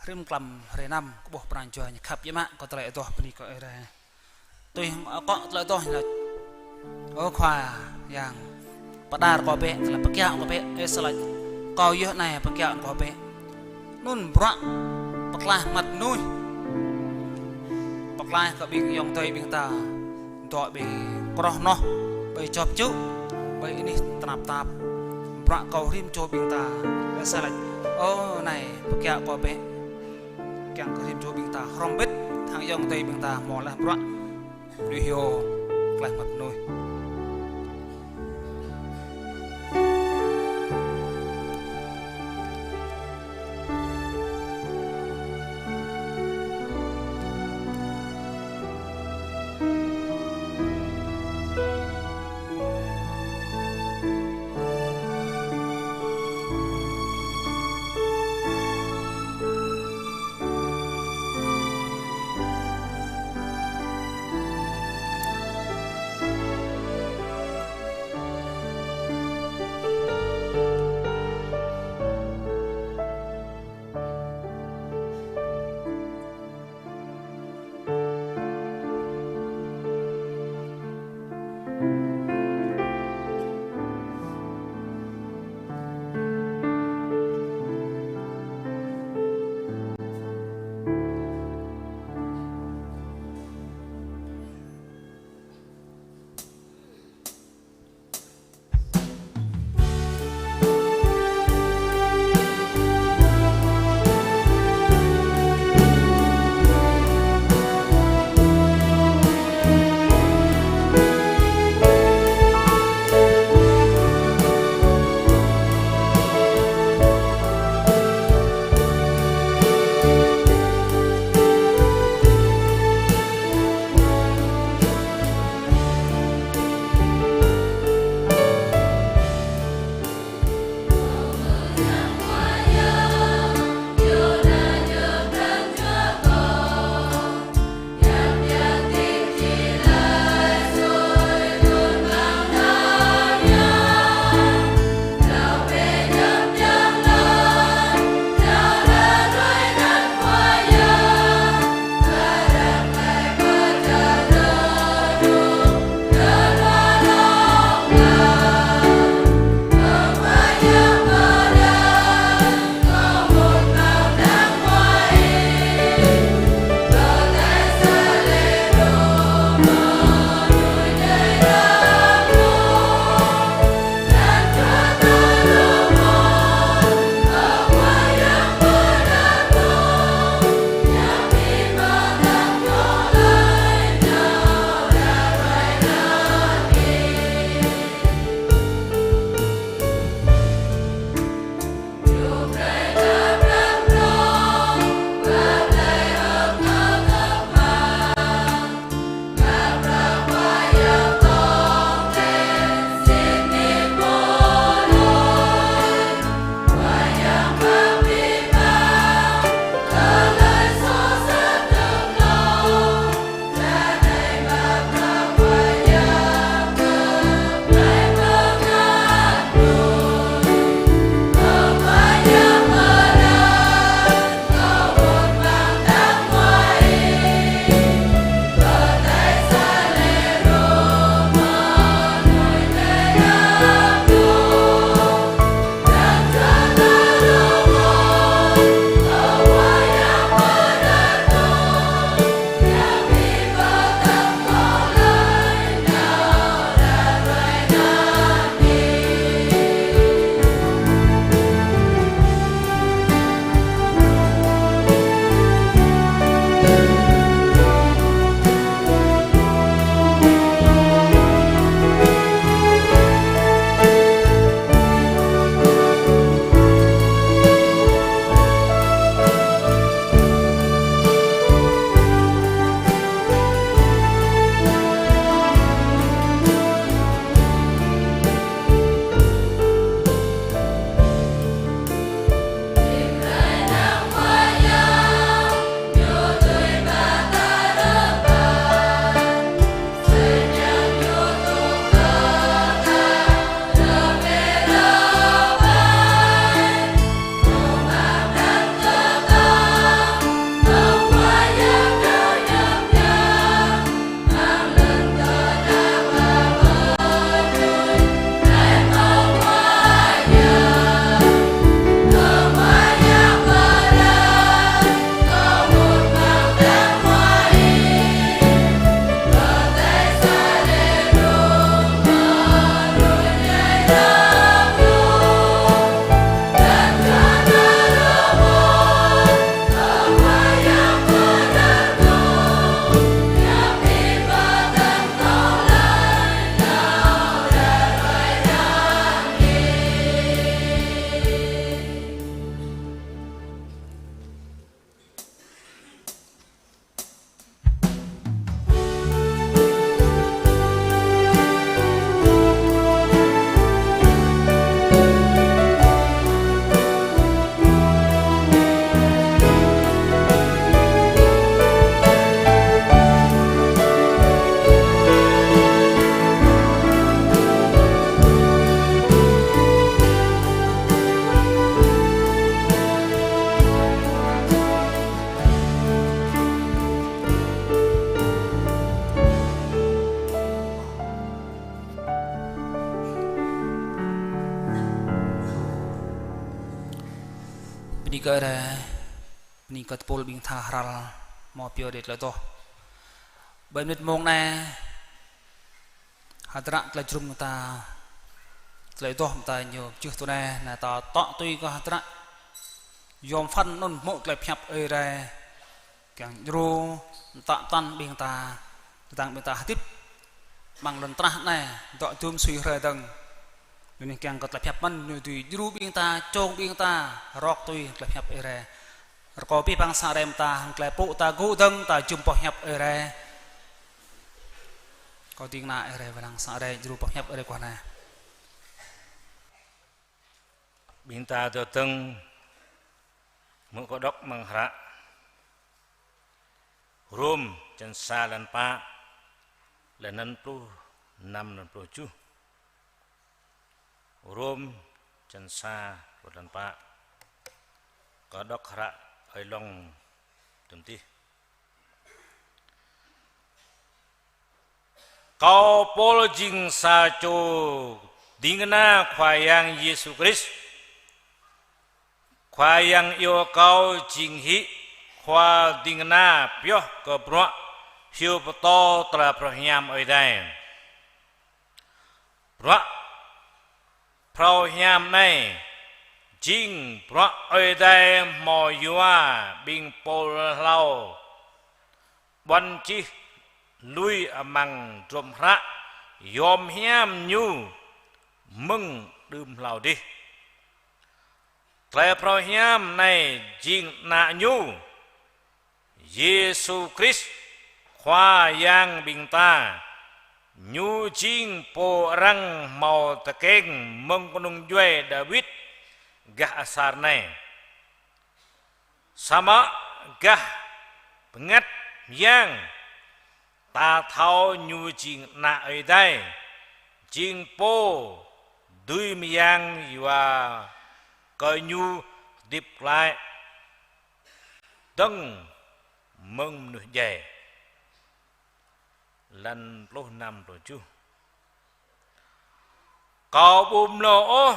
[SPEAKER 1] rim cầm re năm có bộ pran cho như khắp vậy mà có lại to bên có ơi ra tôi có lại to là ở khoa yang padar có bé là bậc kẹo có bé ấy sao lại coi như này bậc kẹo có bé nun brak bậc la mặt nuôi bậc la có bình yong tây bình ta tọa bị pro no bị chọc chú bị ini tạp tạp brak cầu rim cho bình ta ấy sao lại ô này bậc kẹo có bé càng có rim cho bình ta không biết thằng yong tây bình ta mò là brak đi hiểu lại mặt nuôi bị cái ra ni cái pol bình tha ral mò pio det là to bên mít mông này hạt rạ là chung ta lấy to ta nhiều chưa tôi này là ta tọ tuy có hạt rạ yom phân non một lại phép ơi ra càng rô tạ tan bình ta tặng bình ta tiếp bằng lần tra này tọ chôm suy rơi tầng nên càng có lại phép bắn như tùy rú bình ta trông bình ta rock tuy lại phép ơi ra có pi bằng sa rem ta lại bộ ta gỗ tầng ta chôm bỏ phép ơi ra có tiếng nại ơi ra và đang sa rem rú bỏ phép ơi ra quả này
[SPEAKER 2] bình ta cho tầng một có đốc mang hara rum chân sa lan pa là năm plu chu rum chân sa lan pa có đốc hara ai long tầm ti cao pol jing sa cho ding na khoai yang Yesu Christ khoai yang yêu cao jing hi khoa ding na pyo ko bro hiu to tra prohiam oi dai bro prohiam này jing bro oi dai mo yua bing pol lau ban chi lui amang drum ra yom hiam nhu mừng đơm lau đi Tre prohiam này jing na nhu Yesu Christ khoa yang bình ta nhu jing po rang mau ta keng mong konung juai David gah asar này sama gah pengat yang ta thao nhu jing na ở đây jing po đuôi miang và coi nhu điệp lại đấng mừng nửa dày lần lâu năm rồi chú có bùm lỗ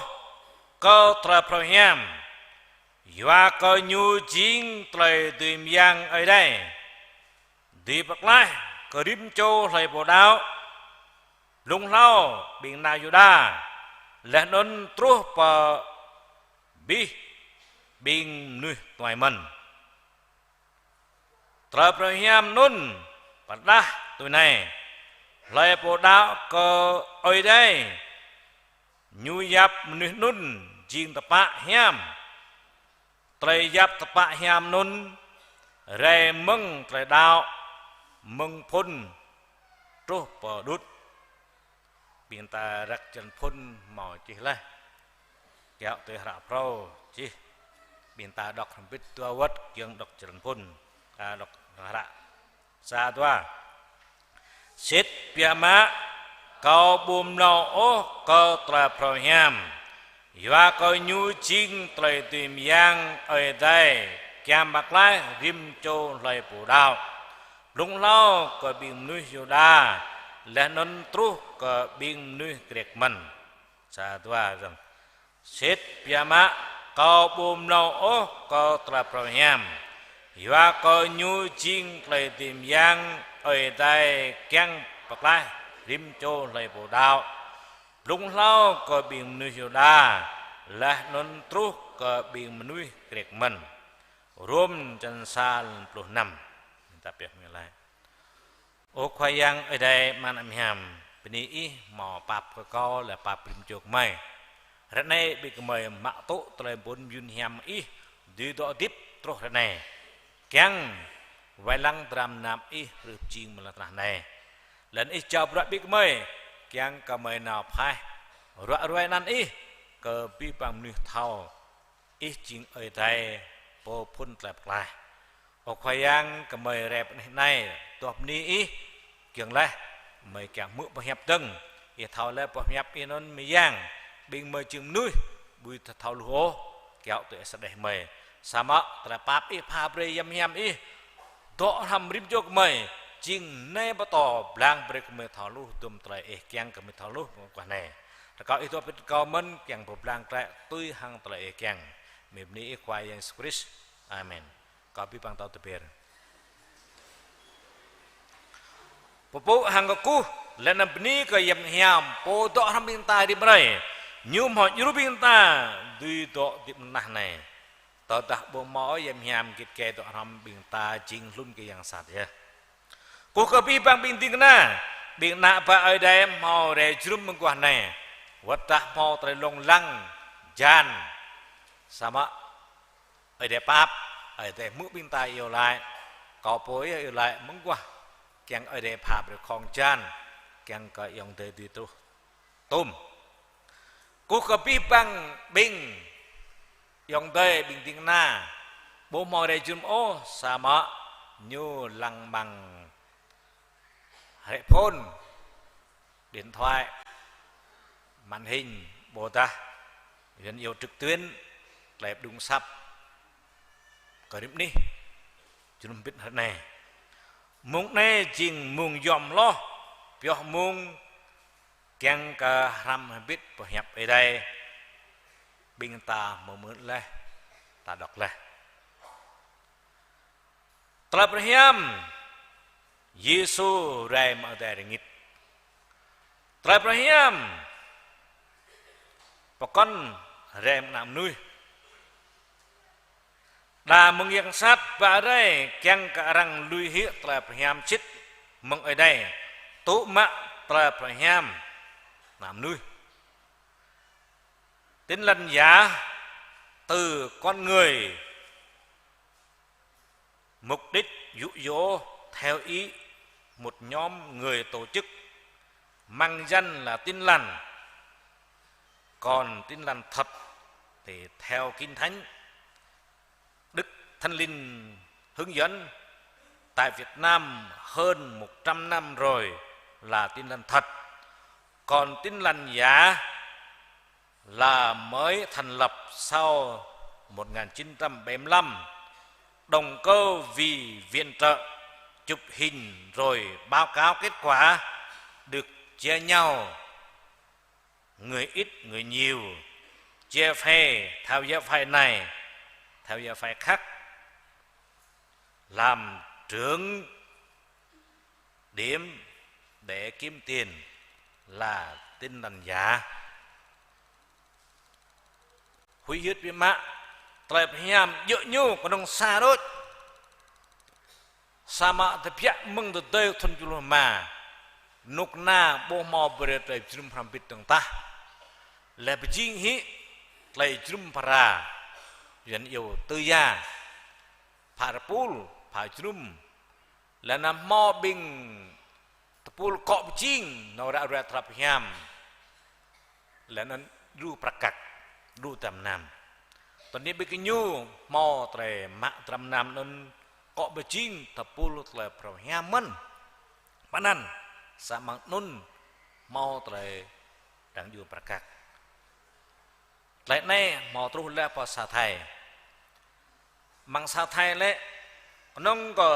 [SPEAKER 2] có tra prohiam và coi nhu chính trời tìm yang ở đây đi bạc lại có rim châu thầy bộ đạo lung lao bình na yuda là non trú pa bi bing nuôi toài mình tra prohiam nun bắt đa tuổi này lại bộ đạo có ở đây nhu yap nuôi nun jing tập hiam trai yap tập hiam nun rè mừng trai đạo mừng phun trú pa đút biên ta rắc chân phun mỏi chỉ là kéo tới hạ pro chi biên ta đọc không biết tua vất kiêng đọc chân phun ta đọc hạ sa tua xít bia má cao bùm nọ ô cao tra prohiam và cao nhu chính trời tìm yang ở đây kiam bạc lai rim châu lời bổ đạo lung lao có biên nuôi yoda là non tru có biên nuôi kiệt mình sa tua rằng xít bia má cao bùm nọ ô cao tra prohiam và cao nhu chính trời tìm yang ở đây kiam bạc lai rim châu lời bổ đạo lung lao có biên nuôi yoda là non tru có biên nuôi kiệt mình rôm chân sa puluh 5 ta biết như lại ô khoai yang ở đây man am ham bên ý mò pap có là pap rim chuột mày rất này bị cái mày mạ tụ tới 4 yun ham ý đi đó tiếp trôi rất này keng vài lăng tram nam ý rượp chiên mà là trà này lần ý chào bữa bị cái mày keng cái mày nào phai rồi nan ý cái bị bằng nửa thau ý chiên ở đây po phun lẹp lại ô khoai yang cái mày rẹp này tọp ní ý kiêng lại mày càng mượn bao hẹp tầng thì thao lại bao hẹp in non mày yang bình mày chừng nuôi bùi thao lúa kéo tụi sẽ để mày sama tra pap ý pha bre yam yam ý đó hầm rim cho mày chừng nay bắt tỏ blang bre mày thao lúa tụm trai ê kiêng cái mày thao lúa quả này có ý tôi biết có mình kiêng bộ blang trai tươi hăng trai ê kiêng mềm ní quay yang Christ amen có biết bằng tao tập biệt bộ hàng ngọc cú lên nằm ní cái yếm hiểm bộ đọ ham bình ta đi bơi nhung họ nhung bình ta duy đọ tiệm nặng này tao đặt bộ mỏ yếm hiểm kịch kề đọ ham bình ta chính luôn cái yang sạt ya cú có biết bằng bình tiếng na bình nạ và ở đây màu để chrum mừng quả này vật ta màu tại lồng lăng gian sama ở đây pap ở đây mũi bình ta yêu lại có bối yêu lại mừng quả keng ở đây pap được khong gian keng cái yong tê đi tu tôm cú có biết bằng bình yong tê bình tiếng na bố màu để chrum ô sama như lăng bằng hệ phone điện thoại màn hình bộ ta hiện yêu trực tuyến lẹp đúng sắp cái điểm đi chúng biết hết này muốn này chừng muốn dòm lo biểu muốn keng cả ram biết và hẹp ở đây bình ta mở mượn lên ta đọc lên tập hiểm Yesu rai ma dari ngit Tra Ibrahim Pakon rai nam nuôi Đà mong yang sát và đây Kiang cả răng lui hiệp Tra Ibrahim chít mong ở đây Tụ mạ Tra Ibrahim nam nuôi Tính lần giá từ con người mục đích dụ dỗ theo ý một nhóm người tổ chức mang danh là Tin Lành, còn Tin Lành thật thì theo Kinh Thánh Đức Thánh Linh hướng dẫn tại Việt Nam hơn 100 năm rồi là Tin Lành thật, còn Tin Lành giả là mới thành lập sau 1975, động cơ vì viện trợ, chụp hình rồi báo cáo kết quả được chia nhau, người ít người nhiều, chia phe theo giáo phái này theo giáo phái khác, làm trưởng điểm để kiếm tiền là Tin Lành giả. Hủy hiết với mạ Tại Ibrahim dựa nhu của nông xa đốt sama tapi meng detail thun julu ma nukna bo mau beret lai jrum prampit teng ta le bijing hi lai jrum para yan yêu tư ya parpul pa jrum la nam mo bing tepul kok bijing no ra ra trap hiam la nan du prakak du tam nam ตอนนี้ไปกินยูมอเตรมะตรำนำนั้นเกาะเบจิงตะปูลุตเลพระเฮียมันปนันสามังนุนมอเตรดังอยู่ประกาศและในมอตรุและภาษาไทยมังสาไทยและน้องก็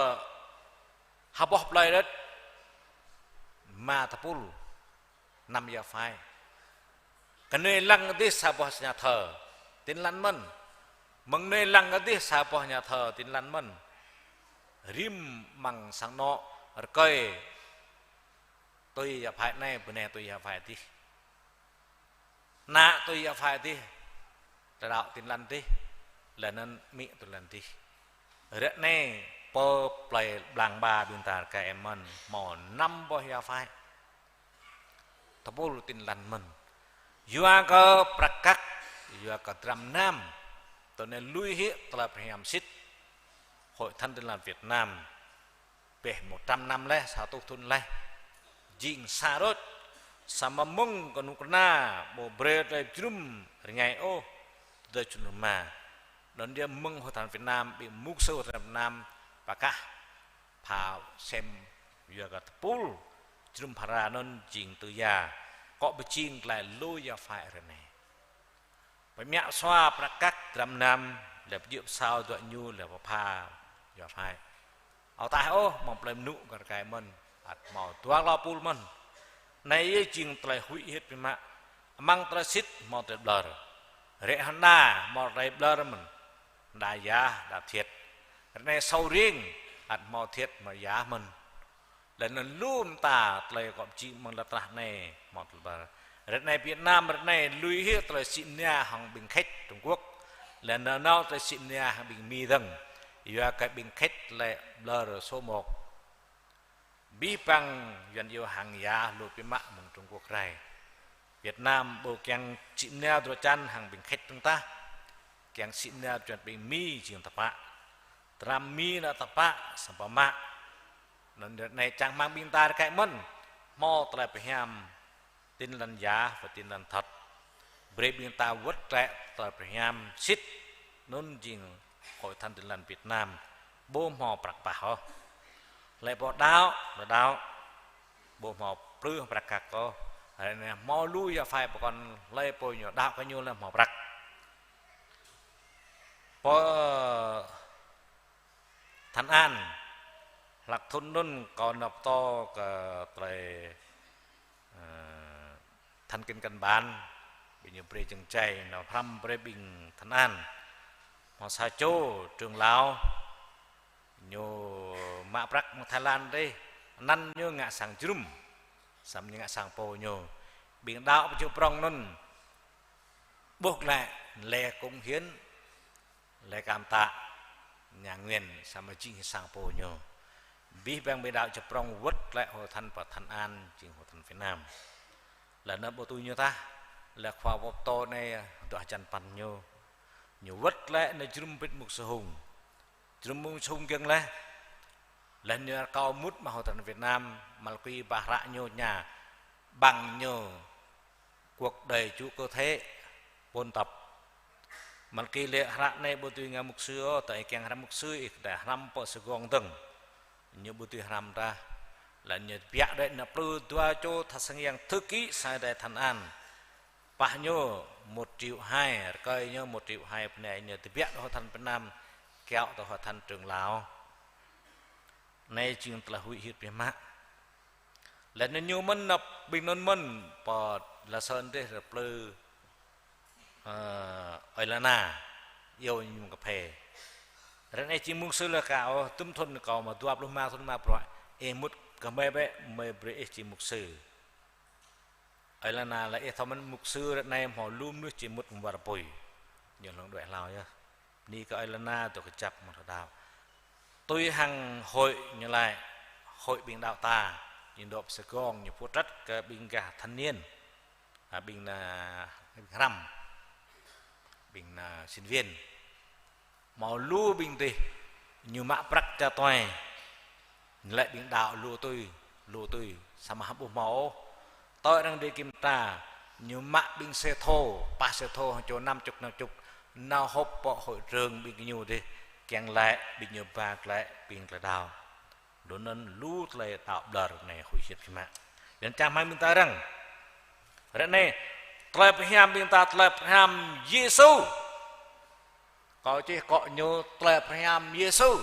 [SPEAKER 2] ฮับอบเลยนะมาตะปูลนำยาไฟกันในลังที่สาบสญาเธอตินลันมันมังในลังที่สาบสญาเธอตินลันมันริมมังสังโนรก้อยตัวยาไฟในปุเนตัวยาไฟที่นาตัวยาไฟที่ระดับตินลันที่และนั้นมิตุลันที่เรื่องนี้เปิดปลายบางบาบินตาแกมันหมอนน้ำบ่ยาไฟทบุลตินลันมันยัวก็ประกาศยัวก็ตรำน้ำตัวนี้ลุยฮิตลาพยายามซิดhộiท่านตินลันเวียดนามเป็น100 nămเลยสาวตุกทุนเลยยิงสารดสามมุงกนุกนาโบเบรดเลยจุ่มไงโอ้เดินจุ่มมาตอนเดียวมึงhộiท่านเวียดนามเป็นมุกเสือเวียดนามปากกาพาเซมยัวกับปูลจุ่มพารานนจิงตัวยาเกาะไปจิงกลายลุยยาไฟอะไรเนี่ยไปเมียสวาประกาศตรำนำแล้วยืบสาวตัวยูแล้วพายาไฟเอาตายโอ้มองเปลมนุกับกายมันอัดหมอตัวเราปูลมันในจิงตรายหุยเฮ็ดไปมามังตรสิทธิ์มอเตอร์บลอร์ rễ hân na mò rây blơ mình đà giá đà thiệt này sâu riêng ạt mò thiệt mà giá mình là nó luôn ta lời gọi chị mình là ta này một lần này Việt Nam lần này lui hết lời xin nhà hàng bình khách Trung Quốc là nó nào tới xin nhà hàng bình mi rằng và cái bình khách lại blur số 1 bí bằng dần yêu hàng giá lụt với mạng mình Trung Quốc này Việt Nam bộ kèng xin nhà đồ chăn hàng bình khách chúng ta kèng xin nhà chuyện bình mi chuyện tập ạ tram mi là tập ạ sản phẩm mạng lần này chẳng mang bình ta cái mân mò tại phải ham tin lần giá và tin lần thật bề bình ta vứt trẻ tại phải ham xít nôn jing hội thân tin lần Việt Nam bố mò bạc bảo lại bỏ đau là đau bố mò prư bạc cạc có này mò lui và phải còn lấy bồi nhỏ đau cái nhiêu là mò bạc có Thành An lạc thôn nôn còn đọc to cả tại thành kinh căn bản bây giờ bề chừng chay nó thăm bề bình Thành An họ sa châu trường Lào nhiều mạ bạc Thái Lan đây năn như ngã sang chrum sắm như ngã sang po nhiều biển đạo châu prong nôn buộc lại lệ công hiến lệ cảm tạ nhà nguyên sắm chính sang po nhiều bí bang bê đạo chụp rong vứt lại hồ thanh và Thành An chính hồ thanh Việt Nam là nó bộ tu như ta là khoa học to này tòa chân pan nhiều nhiều vứt lại nơi chum bít mục sư hùng chum mục sư hùng kiêng lên lần như cao mút mà hồ thanh Việt Nam mà quy bà rạ nhiều nhà bằng nhiều cuộc đời chú cơ thế buôn tập mà kỳ lệ rạ này bộ tu nghe mục sư tại kiêng ra mục sư để làm bộ sư gong từng như bố tuyệt làm ra là như việc đấy là từ tua cho thật sang yang thư ký sai đại Thành An bao nhiêu 1,2 triệu coi như 1,2 triệu này như từ việc họ thành Việt Nam kéo từ họ thành trường Lào nay chuyện là hủy hiệp về mạng là nó nhiều mân nập bình nôn mân bỏ là sơn đây là từ ở là na yêu như một cà phê rồi này chỉ muốn sửa là cào tấm thôn cào mà tua luôn ma rồi em mút cầm bê bê mê bê chỉ mục sư ấy là na lại thằng mình mục sư này họ luôn nước chỉ mút một bồi nhiều lần đuổi lao nhá đi cái ấy là na tôi cái chập một đào tôi hàng hội như lại hội bình đạo ta nhìn độ sẽ con như phụ trách cái bình cả thanh niên bình là rằm bình là sinh viên màu lúa bình tì như mã bạc cho tôi lại bình đạo lúa tôi sao mà hấp máu tôi đang đi kiểm tra như mã bình xe thô ba xe thô chỗ 50 nào hộp bộ hội trường bình nhiều đi kèn lại bình nhiều bạc lại bình là đào đối nên lúa lại tạo đợt này hủy diệt cái mạng đến trang mai mình ta rằng rồi này lại phải ham bình ta lại phải ham Giêsu có chứ có nhiều tờ Abraham Giêsu,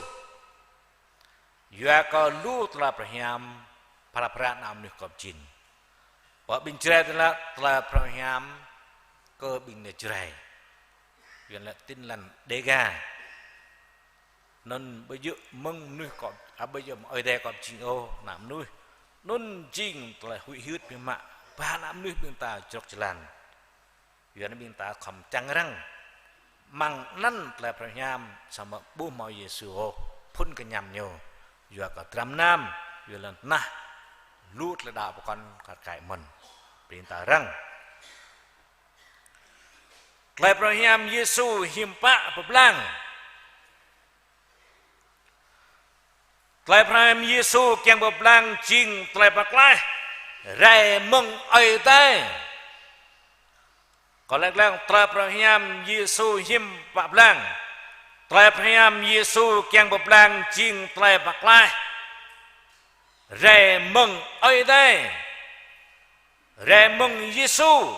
[SPEAKER 2] và có lũ tờ Abraham para para nam nước cọp chín, và bình trời là tờ Abraham cơ bình để trời, chuyện là tin lành đế ga, nên bây giờ mông nuôi cọp, bây giờ ở đây cọp chín ô nam nuôi, nên chính là hủy huyết bên mạ, ba nam nuôi bên ta chọc chlan, chuyện bên ta khom trăng răng mang năn là Abraham sama bố mau Giêsu phun cái nhầm nhiều vừa cả trăm năm vừa là na lút là đạo con cả cải mình bên ta rằng là Abraham Giêsu himpa beblang là Abraham Giêsu kiang beblang jing là bạc lai rai mong ai tay có lẽ là Abraham Giêsu him bạc lang Abraham Giêsu kiang bạc lang jing là bạc lai rai mong ai tay rai mong Giêsu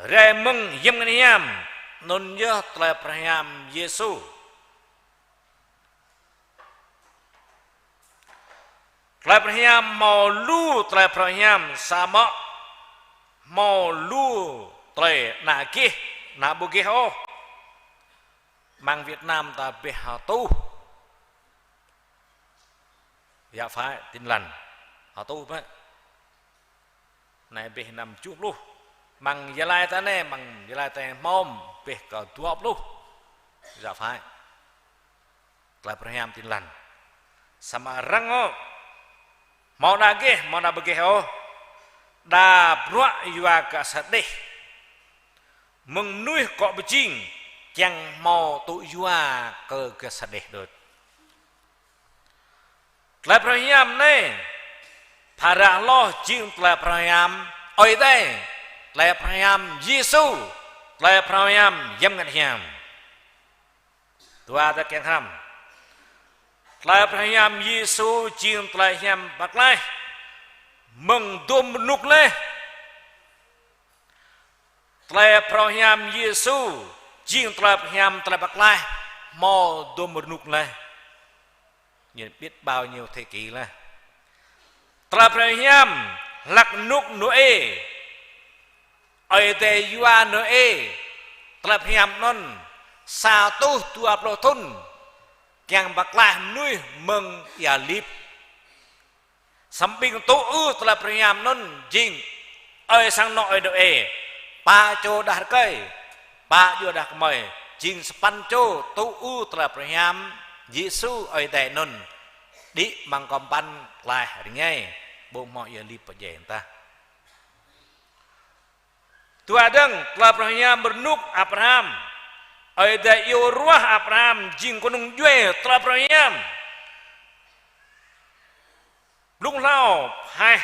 [SPEAKER 2] rai mong yếm cái nhám non nhớ Abraham Giêsu Abraham mau lu Abraham sama mau lu tre na ki na bugih oh mang Việt Nam ta bê họ tu dạ phải tin lành họ tu vậy này bê nằm chút luôn mang gia lai ta nè mang gia lai ta mom bê cả tu học luôn dạ phải lại Abraham tin lành sama răng oh mau na bugih oh da bruak yua ka sadeh mừng nuôi cọ bejing chẳng mau tụ yua ke sadeh dot Tlai Abraham ne para Allah jing Tlai Abraham oi đây Tlai Abraham Giêsu Tlai Abraham yam ngat hiam tua ta keng ham Tlai Abraham Giêsu jing Tlai hiam bak lai mừng đôm nục lê Tlai Abraham Giêsu jing Tlai Abraham Tlai bak lai mau đôm nục lê nhìn biết bao nhiêu thế kỷ là Tlai Abraham lak nuk Noe oi te yua Noe Tlai Abraham non sa tu tua pro thun yang bak lai nuôi mừng ya lip samping tu Tlai Abraham non jing oi sang no oi Noe pa cho dah kai pa jo dah kemai jing sepan cho tu Tlai Abraham Giêsu oi te non đi mang kompan lại ngay bộ mọi giờ lip về ta tua deng Tlai Abraham bernuk Abraham oi te yêu ruah Abraham jing konung jue Tlai Abraham lúc nào hai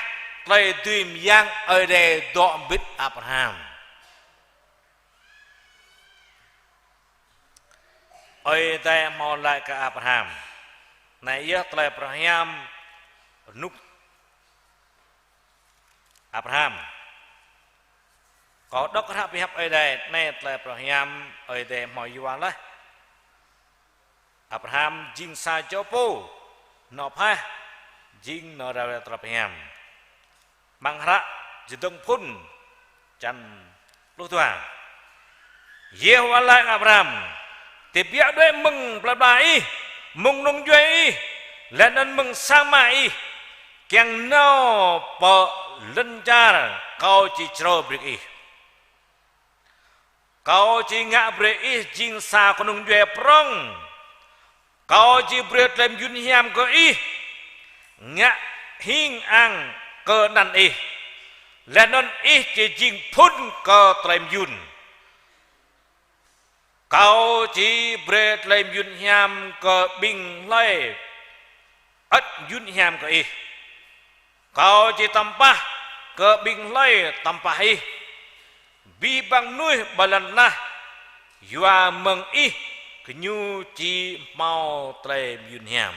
[SPEAKER 2] Tlai tìm yang oi te do bit Abraham oi te mau lại ka Abraham này ia Tlai Abraham nuk Abraham có đốc hấp hấp ở đây này Tlai Abraham ở đây mọi yuan đấy Abraham jing sa cho po nộp hai jing nợ ra Tlai Abraham mang ra jidong pun chan lúc tua Yehovah lại Abraham tiếp biar đôi mừng bla bla mừng nông duy lên nên mừng sang mai keng nao po lên cha kau chỉ trâu brik kau chỉ ngã brik jing sa con nông duy prong kau chỉ brik lem yun hiam ko ngã hing ang cơ nan lên nên chỉ jing phun cơ lem yun kau chỉ bret lên yun hiam cơ bing lay ất yun hiam cơ kau chỉ tampah cơ bing lay tampah bi bang nuôi balan na yua meng kenyu chỉ mau lên yun hiam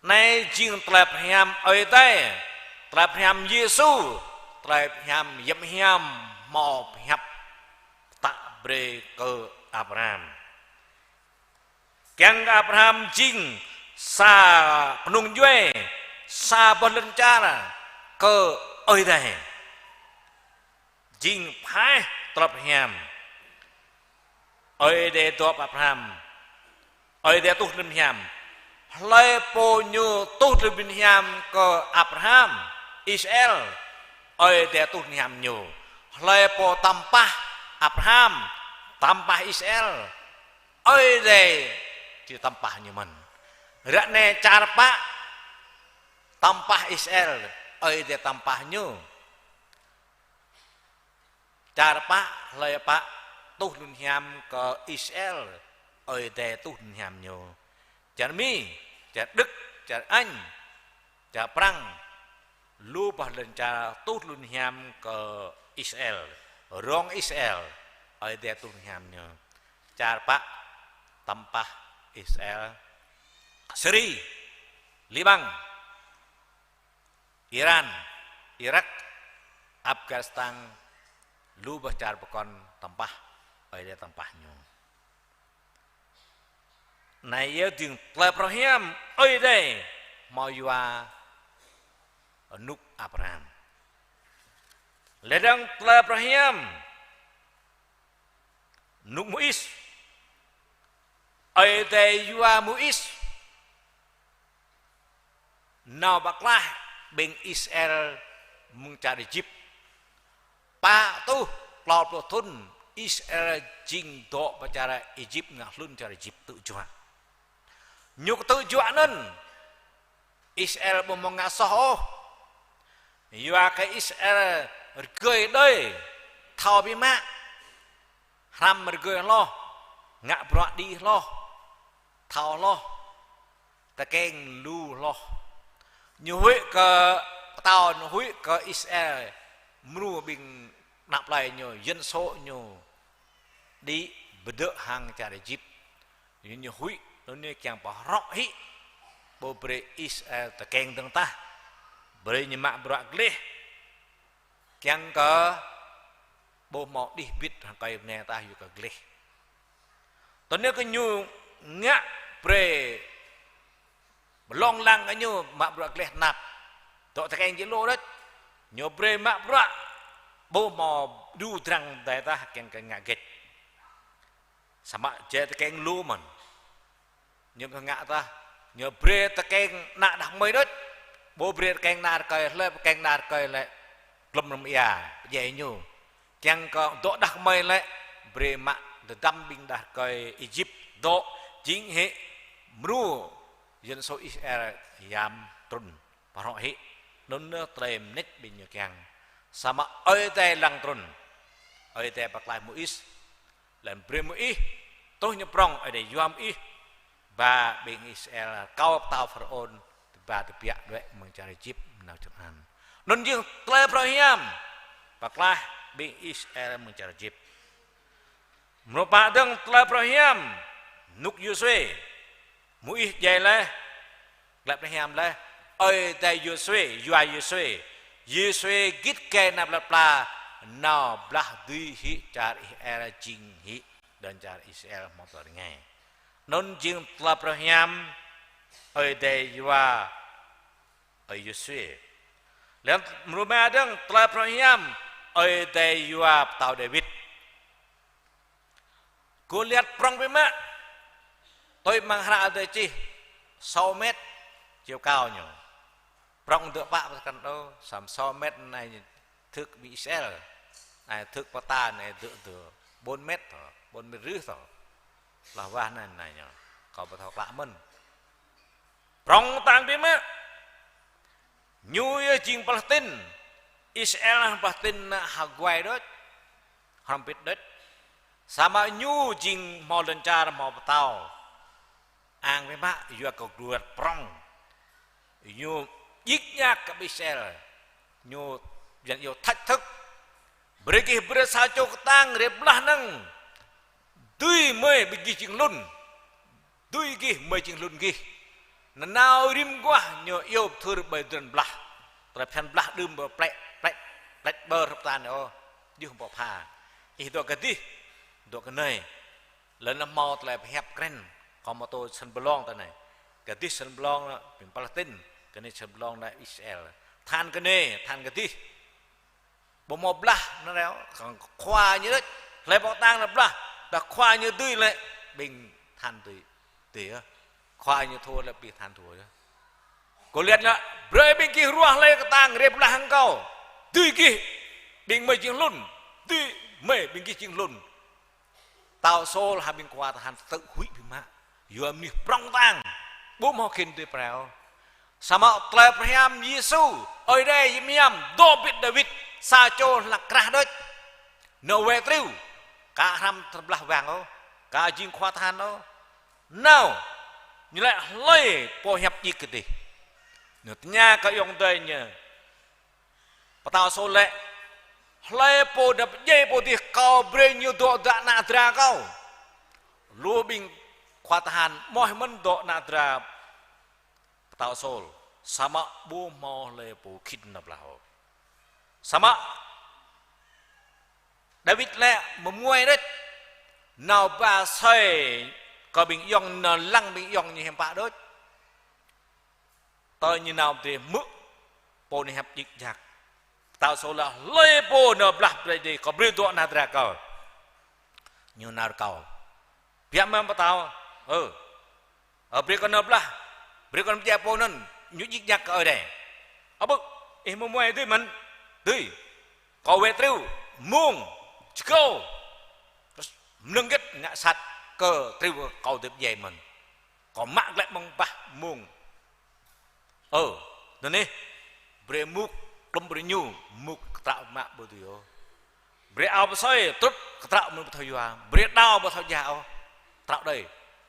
[SPEAKER 2] nay jing Tlai Abraham oi tay Tlai Abraham Giêsu Tlai Abraham yam hiam mau hap bre ke Abraham keng Abraham jing sa penung jue sa belencara ke oi đây jing phai Tlai Abraham oi de to Abraham oi de tu Abraham lai po nyu tu Abraham ke Abraham Israel oi de tu Abraham nyu lai po tampah Abraham tampah Israel oi de chỉ tampah như mình rạ nè cha pak tampah Israel oi de tampah như cha pak lai pak tu lun hiam ke Israel oi de tu lun hiam như cha mi cha Đức cha Anh cha Prang lu bah lên cha tu lun hiam ke Israel rong Israel ở đây tu hiam nhờ cha pak tampah Israel Syria Liban Iran Iraq Afghanistan lu bachar bakon tampah ở đây tampah nhờ này yêu tiếng Tlai Abraham ở đây mau yua nuk Abraham ledang Tlai Abraham nuk muis ai te yua muis nào bạc la bên Israel mung cari Egypt pa tu laut thun Israel jing do bicara Egypt ngahlun cari Egypt tự jua nhục tự jua nên Israel bomong ngasoh yua cái Israel cười đây thao bi ma ram cười lo ngạ bọa đi lo thao lo ta keng lu lo nhiều huế cơ tao huế cơ Israel mưu bình nạp lại nhiều dân số nhiều đi berdek hang cari Egypt nhiều huế nó như càng bảo rõ hí bộ bề Israel ta keng tầng ta bề như mạng bọa gle càng cơ bộ mọ đi biết hàng cây nè ta hiểu cả gle tao nếu cái nhiều ngạ bề long lang cái nhiều mạng bọa gle nạp tao ta keng chỉ lô đấy nhiều bề mạng bọa bộ mọ du trăng đại ta càng cái ngạ ghét sama chơi ta keng lô mình nhiều cái ngạ ta nhiều bề ta keng nạ đặc mấy đấy bộ bề keng nạ cây lại lâm lâm ya vậy nhiều chẳng có độ đặc mấy lại bề mạng từ đâm binh đạt cây Egypt độ chính hệ mưu dân số Israel yam trun và họ hệ nó trem nét bình như càng sama ơi tè lăng trun ơi tè bạc lại mũi làm bề mũi tôi nhập rong ở đây yam và bên Israel cao tàu pharaoh và từ bịa vậy mừng cha Egypt nào chụp ăn nên dương tle Abraham bạc lại bên Israel mừng cha Egypt một bạn đang tle Abraham nút Yosue mũi dày lên Abraham lên ơi tại Yosue gít kê nạp lập là nào blah duy hi cha Israel jing hi dan cha Israel một tuần ngày non jing tle Abraham ơi tại Yosue lên một bạn đang tle Abraham ơi tại tàu David cô lihat prong với mẹ tôi mang ra tới chi 6 mét chiều cao nhỉ prong tựa bạ cần đâu 6 mét này thức bị xe này thức pata này tựa 4 mét thôi 4 mét rưỡi thôi là va này nhỉ có một thằng lạ mình prong tang với mẹ như chim Palestine Israel Palestine Hawaii đó không biết đất sama nyu jing mau lencar mau petau ang với bác vừa cầu đuổi prong nyu giết nhạc các Israel nyu dân yêu thách thức beri berasa cho tang reblah nang tui mê bị ghi chừng lun tui ghi mê chừng lun ghi nào rim quá nhờ yêu thưa bề đường blah tại phen blah đâm bờ plek bờ rập tan ô chứ không bỏ phà itu cái gì độ cái này lần năm mau lại hẹp kren còn mà tôi sân belong tại này cái tí sân belong là bên Palestine cái này sân belong là Israel than cái này than cái tí bộ một bla nó đéo còn khoa như đấy lấy bao tang là bla đã khoa như tươi lại bình than tươi tía khoa như thua là bị than thua đó có liệt là rơi bên kia ruang lấy cái tang rệp là hàng cầu tươi kia bên mây chừng lùn tươi mây bên kia chừng lùn tao số là bên qua than tự hủy bị mà vừa mi prong tang bố họ kinh tuyệt prao sama Abraham Giêsu ở đây yếm David sa cho là cả đấy no way through cả ham terbelah vàng đó cả jing khoa than đó nào như lại lấy po hiệp gì cái gì nửa nhà cái ông đây nhờ tao số lệ lấy po đập dây po thì kau beri nhiều độ đã nạt ra kau lu bing khoa than mọi món độ nạt ra tao số sama bu mau le po kidnap lah sama David lẹ một nguôi đấy nào bà xây có bình yong nở lăng bình yong như hiểm bạ đấy tôi như nào thì mức bộ này hẹp dịch giặc tạo số là lấy bộ nở bạc đây thì có bê độ nạt ra cờ như nào cầu việc mà bắt tao ở bề con nộp là bề con gia po nên nhú nhích nhắc ở đây ở bực em mua mua tươi mình tươi cầu về tiêu muông câu nâng kết ngã sạch cơ tiêu cầu tiếp về mình còn mạng lại bằng ba muông nên đi bề mục lom bề nhu mục tạo mạng bờ tiêu bề ao soi tốt tạo mình thời gian bề đau bờ thời gian tạo đây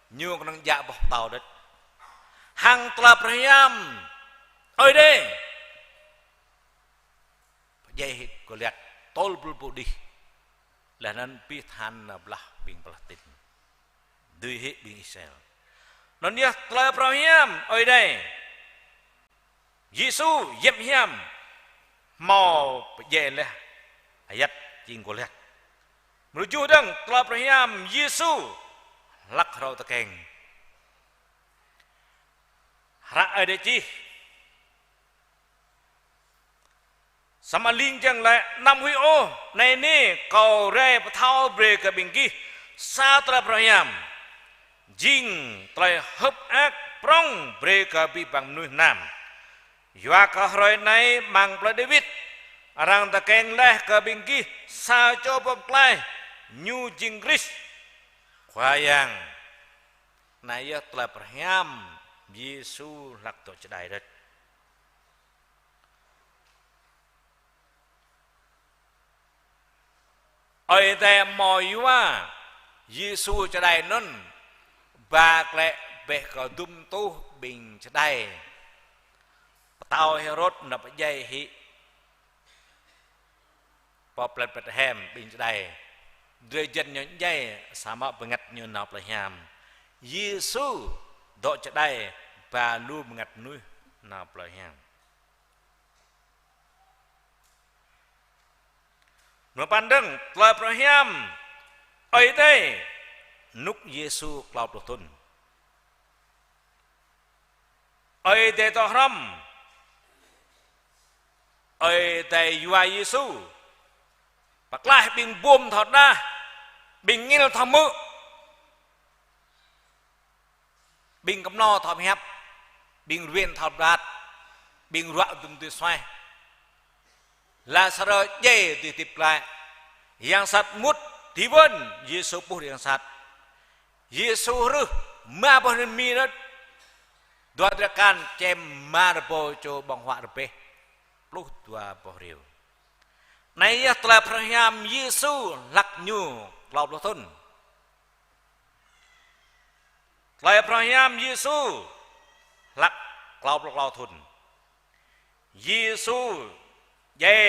[SPEAKER 2] như con dạ bọc tàu đấy hàng tập riam ơi đây vậy có liệt tol bul đi là nên biết han là bình Palestine duy hết bình Israel nó nhớ tập riam ơi đây Giêsu dẹp hiam mò về là ayat chính của liệt menuju dang tập riam Giêsu lắc rau ta keng ra ở đây chi sama linh chẳng lại năm huy ô này nè cầu re thao bề cả bình kia sa tra prayam jing trai hấp ác prong bề cả bị bằng nuôi nam doa cả rồi này mang plei David rang ta keng leh cả bình kia sa cho bom plei new jing Chris khoayang này telah perhiam Yesus lak to chedai det oi te moywa Yesus chedai non ba kle be ko dum tu bình chedai tao Herod na bajai hi pa plet Bethlehem bình chedai đời dân nhận dây sama bengat như nào là nhàm Giêsu độ cho đây và luôn bengat nuôi nào là nhàm nó pandang là Abraham ở đây nút Giêsu cloud được tuần ở đây to ram ở đây vua Giêsu bạc lại bình buồm thật ra bình nghe thầm mơ bình cầm no thầm hẹp bình riêng thầm đạt bình rọa từng từ xoay là sao rồi dễ từ tiếp lại yang sat mút tí vân Giêsu bố yang sat Giêsu rư ma bò nên mi đó đoạt ra can chem ma bò cho bằng họa rpe lúc tua bò riu này telah Abraham Giêsu lak nyu cloud lo thun telah Abraham Giêsu lak cloud lo thun Giêsu ye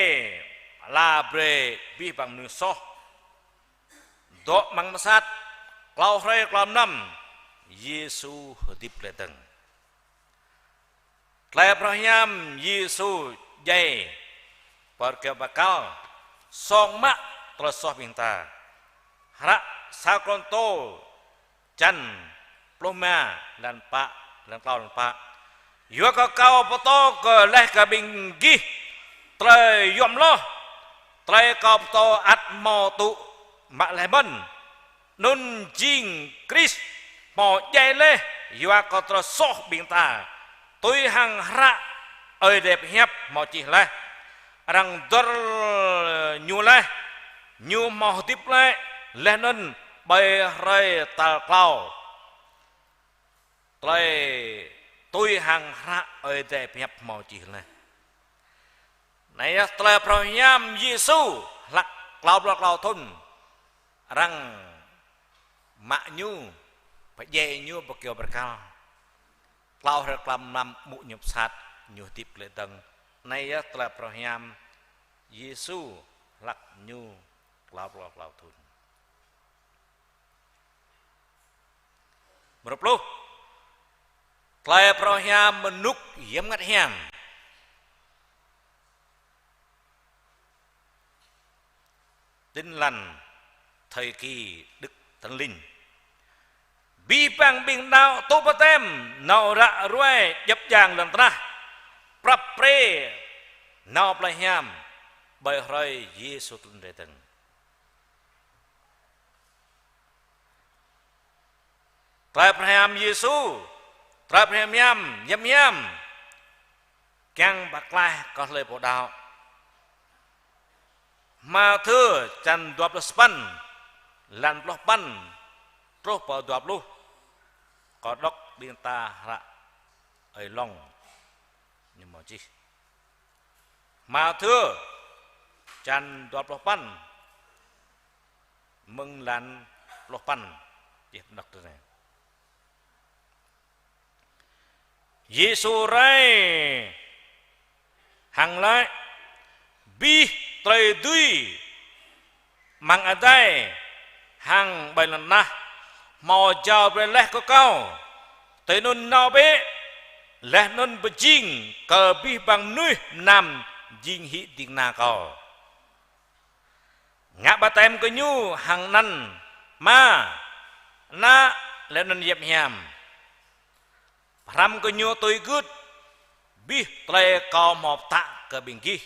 [SPEAKER 2] la bre bi bằng nư so do mang masat cloud rei cloud năm Giêsu tiếp lệ tầng telah Abraham Giêsu ye Porque bakal song mak tersoh binta hara sakronto chan ploma dan pak dan kau dan pak yo kau poto ke leh ke binggi tre yom lo tre kau poto at mo tu mak lemon nun jing Chris mo jai le yo kau tersoh binta tui hang hara ơi đẹp hiệp mo chi le răng dor nhu lại nhu màu tiếp lại lên nên bay rơi tàu cloud lại tôi hàng ra ở đây đẹp màu chỉ này telah Abraham Giêsu lak cloud thun răng mạ nhu phải dễ nhu bậc kiều bậc cao cloud reklam năm mụ nhập sát nhu tiếp lệ tầng này telah Abraham Giêsu lak nyu cloud thun berapa telah Abraham menuk yam ngat hiam tin lành thời kỳ Đức Thánh Linh bi bằng bình đạo tu ba tem nào rạ ruồi dập dàng lần ta prap pre nào Abraham bởi rơi Giêsu tuân đệ từng Trai Abraham Yesu Trai Abraham Yam Kang bạc lai có lời bộ đạo mà thưa chăn đoạp lô span lan lô pan trô bò đoạp lô có đốc biên ta rạ ấy lòng nhưng mà chi mà thưa chăn đoạp lô pan mừng lan lô pan chỉ đọc từ này Giêsu ray hàng lại bi trời duy mang ở đây hàng bài lần na mò chào về lẽ có cao tới nôn nào bé lẽ nôn bờ chinh cờ bi bằng núi nằm dinh hị tiếng na cao ngã ba tem có nhu hàng năn ma na lẽ nôn dẹp nhàm ram có nhu tôi gút bi trời cao mọc tạ cờ bình ghi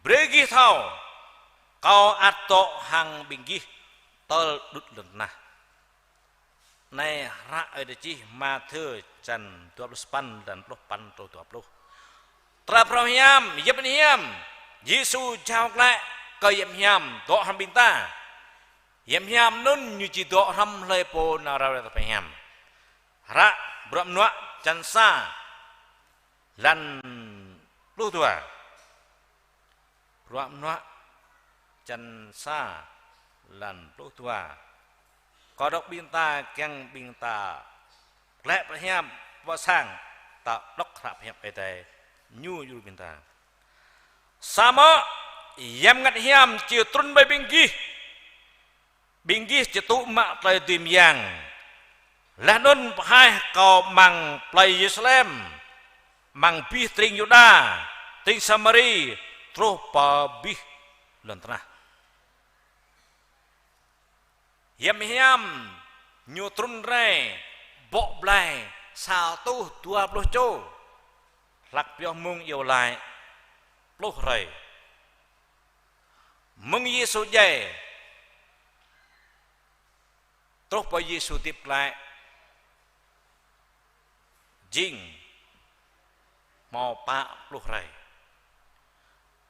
[SPEAKER 2] bregi thao cao ato hàng bình ghi tơ đứt lần na này ra ở đây chi mà thưa chân tuạp span dan tuạp pan trâu tuạp lô trap rohyam yếm hiam Giêsu chào lại cây yếm hiam đọ ham bình ta yếm hiam nun như chỉ đọ ham lê po na ra tập hiam ra bram nọ chân sa lan lô tua bram nọ chân sa lan lô tua có đốc biên ta keng biên ta lẽ bờ hiam và sang ta đốc khạp hiệp ấy thế nhu nhu biên ta sama yam ngắt hiam chiều trun bay biên ghi chỉ tụ mạ trời tìm giang là nôn hai cầu mang play Jerusalem mang pi tring Yuda tring Samari tropa bi lần tna hiam nhu trun re bộ blai sao tu tua blo cho lạc biểu mung yêu lại blo rầy mung Giêsu dạy tropa Giêsu tiếp lại jing mau pa blo rầy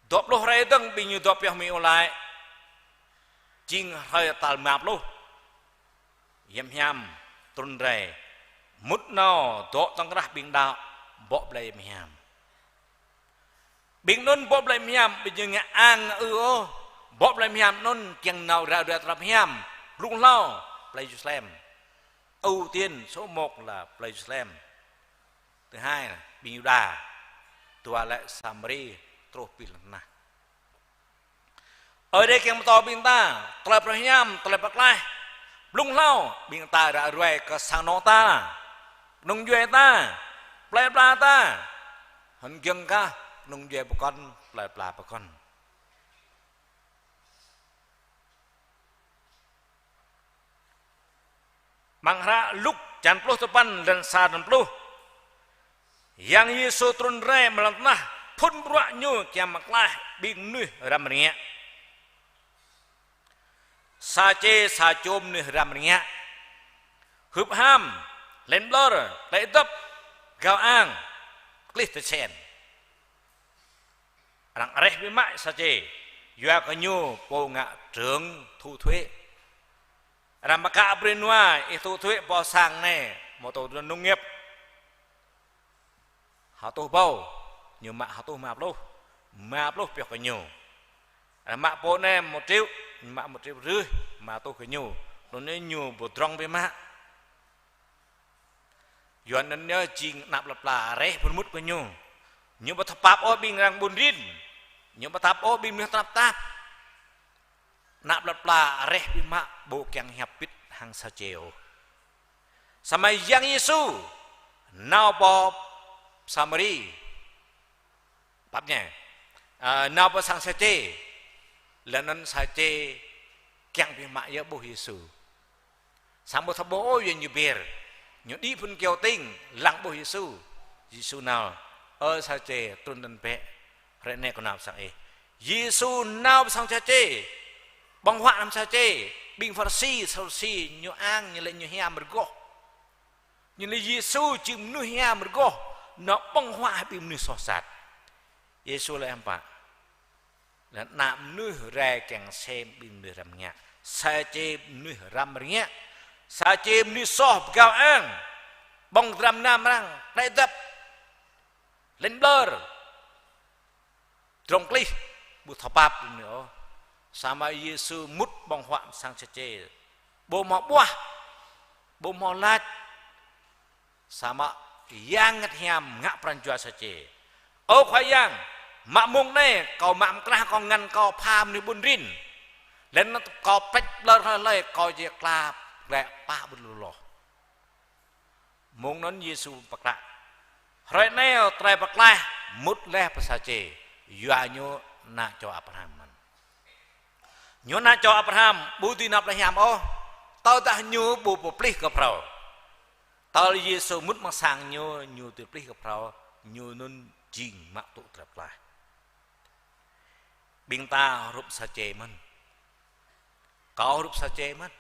[SPEAKER 2] đop blo rầy dang bi nhu đop biểu mi yêu lại jing hơi tal map lo hiam trun rầy mút nào đọ tăng ra bình đạo bỏ lại hiam bình nôn bỏ lại hiam bây giờ ngã an bỏ lại hiam nôn chừng nào ra được làm hiam lúc lâu play Jerusalem ưu tiên số 1 là play Jerusalem thứ hai là bình Yuda tua lại Samari tropil na ở đây kèm to bình ta tập hiam tập bạc lai lúc lâu bình ta đã rồi có sang nó ta nông duệ ta play pla ta hình dân ca nông duệ bà con play pla bà con mang ra lúc chan plu tepan dan sa dan plu yang Yesus trun re melantah pun ruak nyu kiamak lah bing nuh ramnya sa che sa chom nuh ramnya hụp ham lên blur lại tập gạo ang clistechen rằng reh với mại sa che doa có nhu po ngạ trưởng thu thuế làm mà cả bên ngoài thu thuế bỏ sang này một tổ nông nghiệp họ tu bao nhiều mạ họ tu mạp lúc việc phải nhiều mạ po này 1 triệu mạ 1,5 triệu mà tu phải nhiều nó nên nhiều bộ trong với mạ doan nên nhớ chinh nạp lập là reh pun mút với nhiều nhiều bát tháp ở bên rang bùn rin nhiều bát tháp ở bên nước táp nạp lập là reh với mạ bộ keng hẹp bít hàng sa chiều samai yang Yesu nào bỏ Samari babnya nào bỏ sang sa chê là nên sa chê keng với mạ ya bo Yesu sang bộ tháp bộ ôi như bèr nhiều đi phun kêu tinh lặng bo Yesu nào ở sa chê tuân tân bẹ rồi này còn nào sang ấy Yesu nào sang sa chê bằng họa làm sa chê bình Pharisee Sadducee nhiều ang như lệnh nhiều hiam bật gốc nhưng là Giêsu chim nuôi nham mergo nó bong hoa bim nuôi sosat Giêsu là em bạn là nạm nuôi ra càng xem bim nuôi ram nhạc sa chê nuôi ram nhạc sa chê nuôi so cao an bong ram nam răng đại tập lên blur trong clip bút thọ bạp nữa sama Giêsu mút bong hoạm sang sa chê bộ mỏ bua bộ mỏ lát sama yang ngat hiam ngak pranjua sa chê ô khoai yang mạ mông này cậu mạm ra con ngăn cậu phàm ni bun rin lên nó cậu bách lơ hơi lê cậu về la lẹ ba bun lò mông nó Giêsu bạc lại rồi nè trai bạc lại mút lẹ sa chê dọa nhô na cho Abraham nhô na cho Abraham bu tin Abraham ô tao ta nhô bu bu pli gặp rau tao Giêsu mút mang sang nhô nhô từ pli gặp rau nhô nun jing mak tu trap lại bing ta rup sa chê man kau rup sa chê man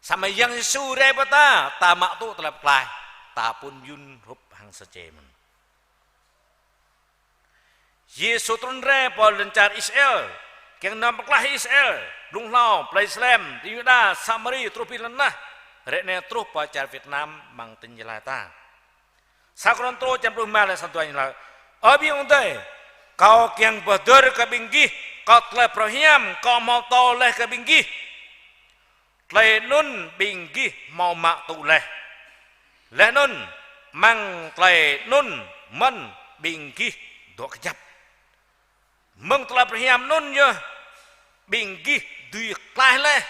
[SPEAKER 2] sama yang Giêsu re ta ta mak tu trap lại ta pun yun rup hang sa chê man Giêsu trun re pol lencar Israel keng nam paklah Israel lung lao Palestina Yuda Samari trupi lenah rekne truh pacar Vietnam mang tenjelata sakron tro jam rumah le santuan la abi untai kau keng badur ke binggi kau tle prohiam kau mau to leh ke binggi tle nun binggi mau mak tu leh le nun mang tle nun man binggi do kejap meng tle prohiam nun je binggi duy klai leh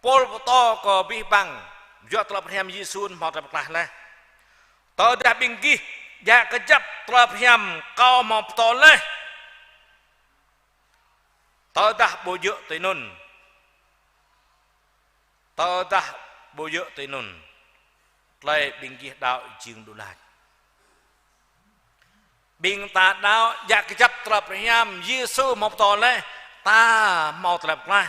[SPEAKER 2] pol to ko bi bang jo tle prohiam Giêsu mau tle klai leh tao dah binggi ya kejap teraphiam kau mau toleh tao dah bojuk tinun tao dah bojuk tinun tlai binggi dau jing dulat bing ta dau ya kejap teraphiam Giêsu mau toleh ta mau teraplah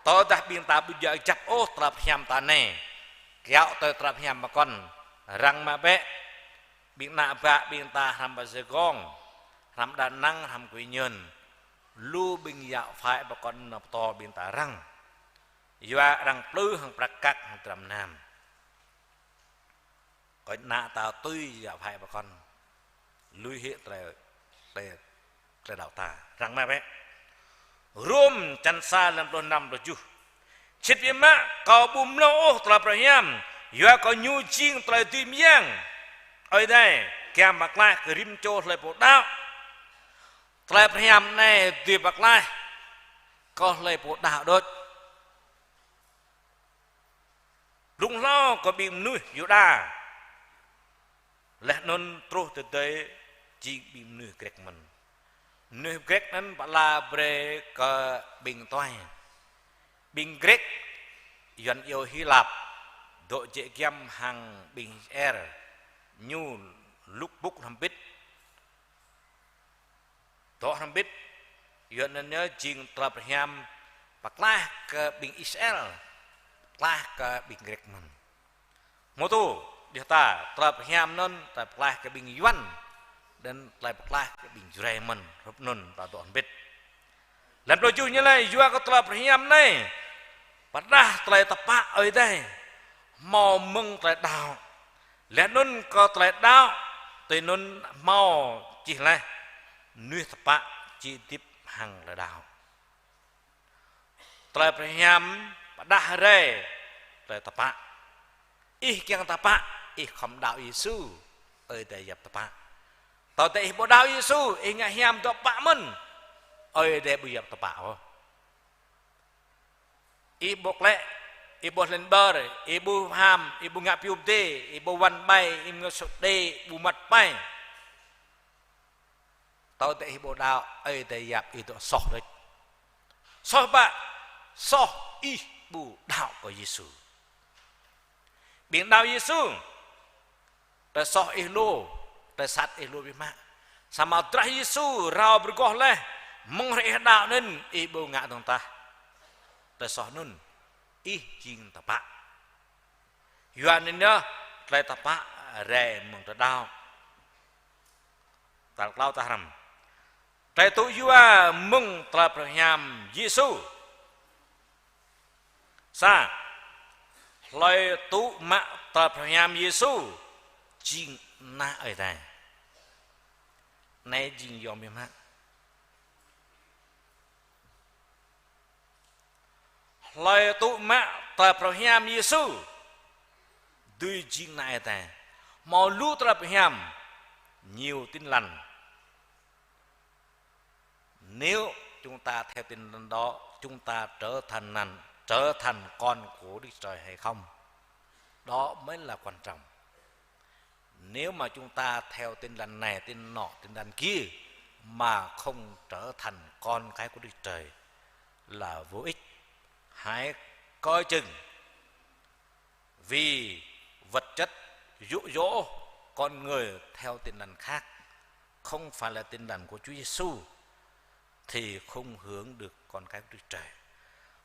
[SPEAKER 2] tao dah bing ta bojuk kejap oh teraphiam ta ne kéo tới teraphiam mà con răng mà bé biếng nạ bạ biếng ta hàm bà dê gong hàm đà năng hàm quỷ nhân lu bình dạo phải bà con nộp to biếng ta răng dọa răng plư hằng bạc cắt hằng trầm nam có nạ tao tuy dạo phải bà con lui hiện tại đảo ta răng mà bé rôm chăn xa làm đồn nằm rồi chú chết biếng mạ có bùm lỗ tla bà hiam dọa có nhu chiêng tla tìm giang ở đây kèm bạc lại cái rim trô lại bộ đạo tla bà hiam này tìm bạc lại có lại bộ đạo đốt lúc lo có bị nuôi dụ đà lẽ nôn trô từ tới chỉ bị nuôi kẹt mình nuôi kẹt nên bà là bề có bình toài bình kẹt dọn yêu Hy Lạp độ chế kiam hàng bình er nhu lúc búc hầm bít tổ hầm bít dọn nên nhớ chinh tập hiam bạc la ke bình Israel la ke bình Grek mình một tu dia ta tập hiam non tập la ke bình Yuan dan tập la ke bình Israel mình hấp non ta tổ hầm bít làm đôi chú như này dua có tập hiam này pada telah tepak oi teh mau meng telah dau lẽ nun có telah dau tây nun mau chỉ là nuôi tepak chỉ tiếp hàng là dau telah perhiam pada re telah tepak ih yang tepak ih không dau Giêsu oi teh dap tepak tao teh bo dau Giêsu ingat hiam tepak men oi teh bu dap tepak ibu klek, ibu lenbar, ibu ham, ibu ngap piup de, ibu wan bay, ibu ngesuk de, ibu mat bay. Tahu tak ibu dau, tak yap itu soh dek. Soh ba, soh ibu dau của Giêsu. Biển dau Giêsu, ta soh ihlu, ta sat ihlu bima. Sama terah Giêsu rau bergoh leh, mengreh dau nen ibu ngak dong ta. Ta soh nun ih jing tapak yuan ini tlai tapa re mong ta đau ta lao ta ram tlai tu yua mong ta praham Giêsu sa tlai tu ma ta praham Giêsu jing na ở đây này jing yom yam ha lời tụ mạ ta praham Giêsu đuôi jing na ở đây màu lu ta praham nhiều tin lành nếu chúng ta theo tin lành đó chúng ta trở thành con của Đức Trời hay không, đó mới là quan trọng. Nếu mà chúng ta theo tin lành này, tin nọ, tin lành kia mà không trở thành con cái của Đức Trời là vô ích. Hãy coi chừng, vì vật chất dụ dỗ con người theo tin lành khác, không phải là tin lành của Chúa Giêsu, thì không hướng được con cái của Đức Trời.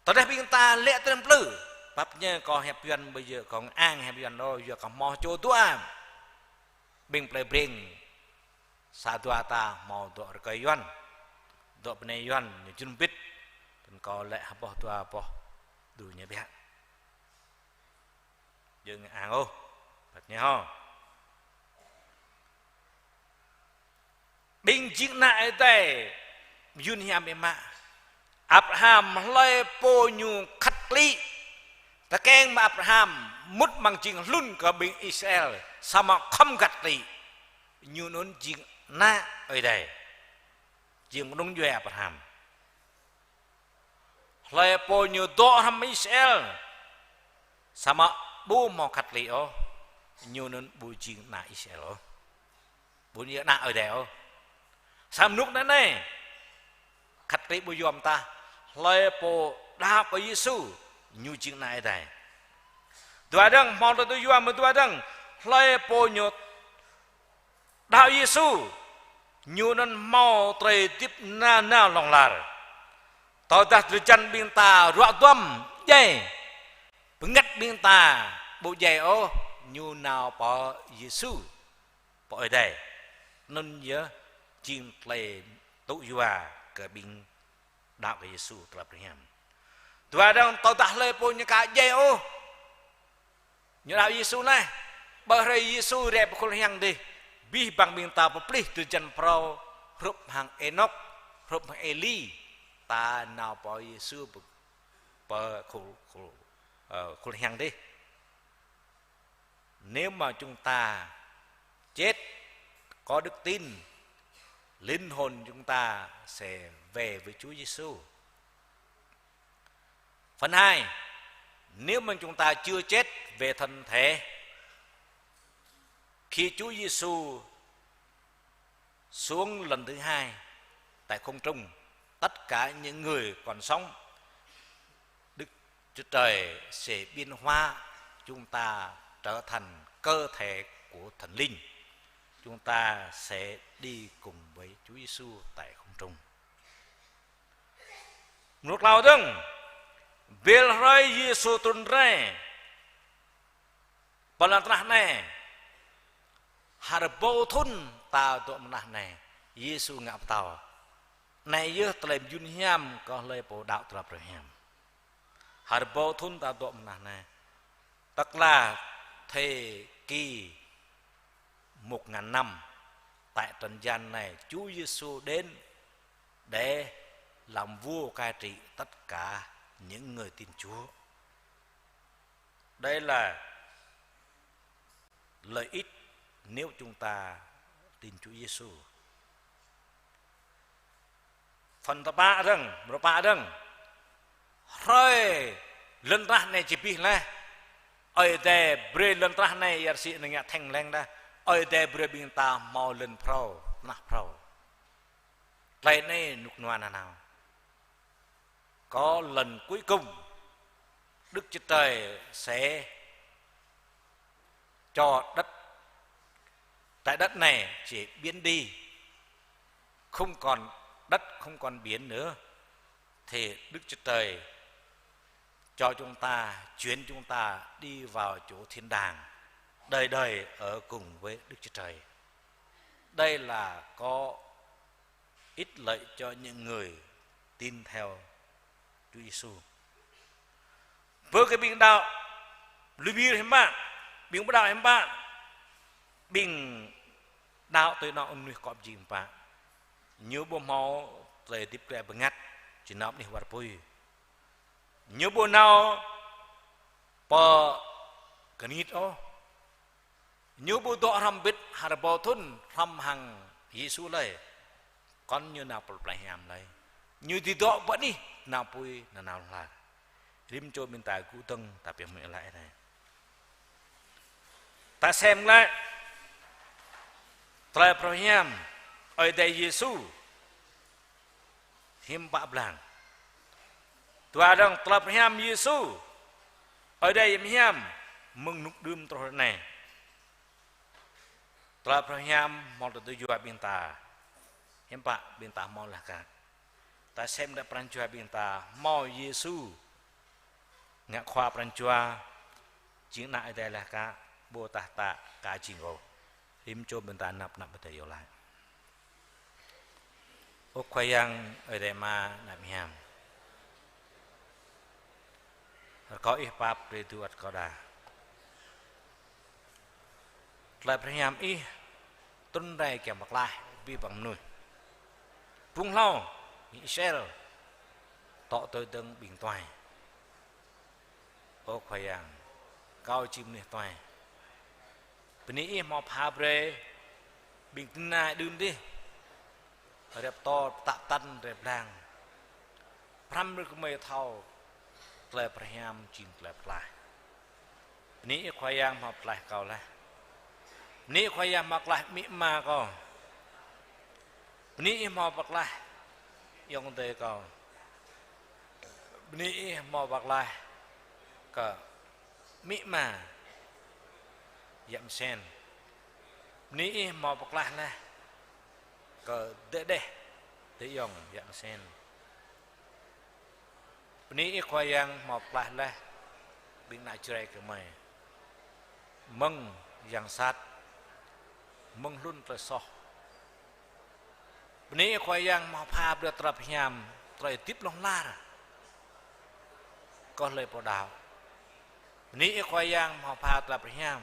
[SPEAKER 2] Tại đây chúng ta lẽ tên plư bắp nhờ có hẹp duyên bây giờ còn an hẹp duyên đó giờ còn mò chỗ tua bình plei bring sa tua ta mò tua cái duyên tua bên này duyên như chun bít còn có lẽ hấp bỏ tua bỏ đủ nhẹ bé dừng an ô bắp nhờ ho bình chính nại tay yun hiam em mà Abraham lơi po nhu khắt lý ta keng mà Abraham mút bằng chừng luôn cả bình Israel sao mà không gặt lý nhu nôn chừng na ở đây chừng đúng duy Abraham lơi po nhu đo ham Israel sao mà bu mò khắt lý ô nhu nôn bu chừng na Israel ô bu như na ở đây ô sao lúc đó này khắt lý bu yom ta lời po đa của Giêsu như chuyện này đây. Tua đăng mong tôi yua mà tua đăng lời po như đa Giêsu như nên mau trời tiếp na lòng lar. Tao đã từ chân biên ta rọa tuâm dây, ngắt biên ta bộ dây ô như nào bỏ Giêsu bỏ ở đây nên nhớ chuyện lời tụ yua cái biên đạo của Giêsu từ Abraham. Tua đang tao ta lời po như cả dây ô như đạo Giêsu này, bởi vì Giêsu đẹp khôn hiang đi, bi bằng miền ta bộc lý từ chân pro rụp hàng Enoch, rụp hàng Eli, ta nào bỏ Giêsu bờ khôn hiang đi. Nếu mà chúng ta chết có đức tin, linh hồn chúng ta sẽ về với Chúa Giêsu. Phần 2, nếu mà chúng ta chưa chết về thân thể, khi Chúa Giêsu xuống lần thứ 2 tại không trung, tất cả những người còn sống, Đức Chúa Trời sẽ biến hóa chúng ta trở thành cơ thể của thần linh. Chúng ta sẽ đi cùng với Chúa Giêsu tại không trung. Một lao đừng Bill Ray Giêsu tuần re Balantrah này Harbo thun ta tụi mình này Giêsu ngạp tàu này dư tලem yun hiam có lời bộ đạo từ Abraham Harbo thun ta tụi mình này tức là thời kỳ 1000 năm tại trần gian này Chúa Giêsu đến để làm vua cai trị tất cả những người tin Chúa. Đây là lợi ích nếu chúng ta tin Chúa Giêsu. Phần thứ ba rằng rồi lần ra này chỉ biết là ở đây bre lần ra này yar si nanya theng leng da ở đây bre bin ta mau lần pro na pro lại này nục noan nào có lần cuối cùng Đức Chúa Trời sẽ cho đất tại đất này chỉ biến đi, không còn đất, không còn biển nữa, thì Đức Chúa Trời cho chúng ta, chuyển chúng ta đi vào chỗ thiên đàng, đời đời ở cùng với Đức Chúa Trời. Đây là có ích lợi cho những người tin theo Chúa Giêsu. Với cái biển đạo lưu bi em bạn, biển đạo em bạn, biển đạo tôi nó nuôi cọp gì em bạn, nhớ bộ máu về tiếp kẻ bằng ngắt, chỉ nắm đi hoạt bùi, nhớ bộ nào bờ cái nít ô, nhớ bộ đó làm biết hà bò thun làm hàng Giêsu này, con như nào bật lại hàm này, như thì đó vẫn đi nào bùi nào là rim cho bên tài cũ tông ta biểu mẹ lại này, ta xem lại Trai Abraham ở đây Giêsu hiếm bạp làng tua đang Trai Abraham Giêsu ở đây Abraham mừng nụ đơm trôi này Trai Abraham mau từ dua bên ta hiếm bạp bên ta mau là cả ta xem đã pranchua bên ta mau Giêsu ngã khoa pranchua chính lại đây là cả bồ tát ta cả chính ngộ im cho bên ta nạp bên ta yêu lại ốc khoai yang ở đây mà nạp hiểm có ít bạp để tu ắt có đà lại phải hiểm ý tuân đây kèm bạc lại vì bằng nuôi vung lau Israel tọ tôi từng bình toài ốc khoai yang cao chim này toài bênนี้มอพาเบรบิงนาดื่มดิเรียบต่อตะตันเรียบแรงพรำรึกไม่เท่าเกลือพระยามจิงเกลือปลายbênนี้ควายยางมาปลายเก่าแล้วbênนี้ควายยางมาปลายมิมาก็bênนี้มาปลายยองเตยก็bênนี้มาปลายก็มิมาdặm sen ní mò bạc la nè cờ đế đế để dòng dặm sen ní khoai yang mò bạc la bên này chơi cái mày măng yang sát măng luôn tới so ní khoai yang mò pha được tập nhàm rồi tiếp long la có lời bỏ đào ní khoai yang mò pha tập nhàm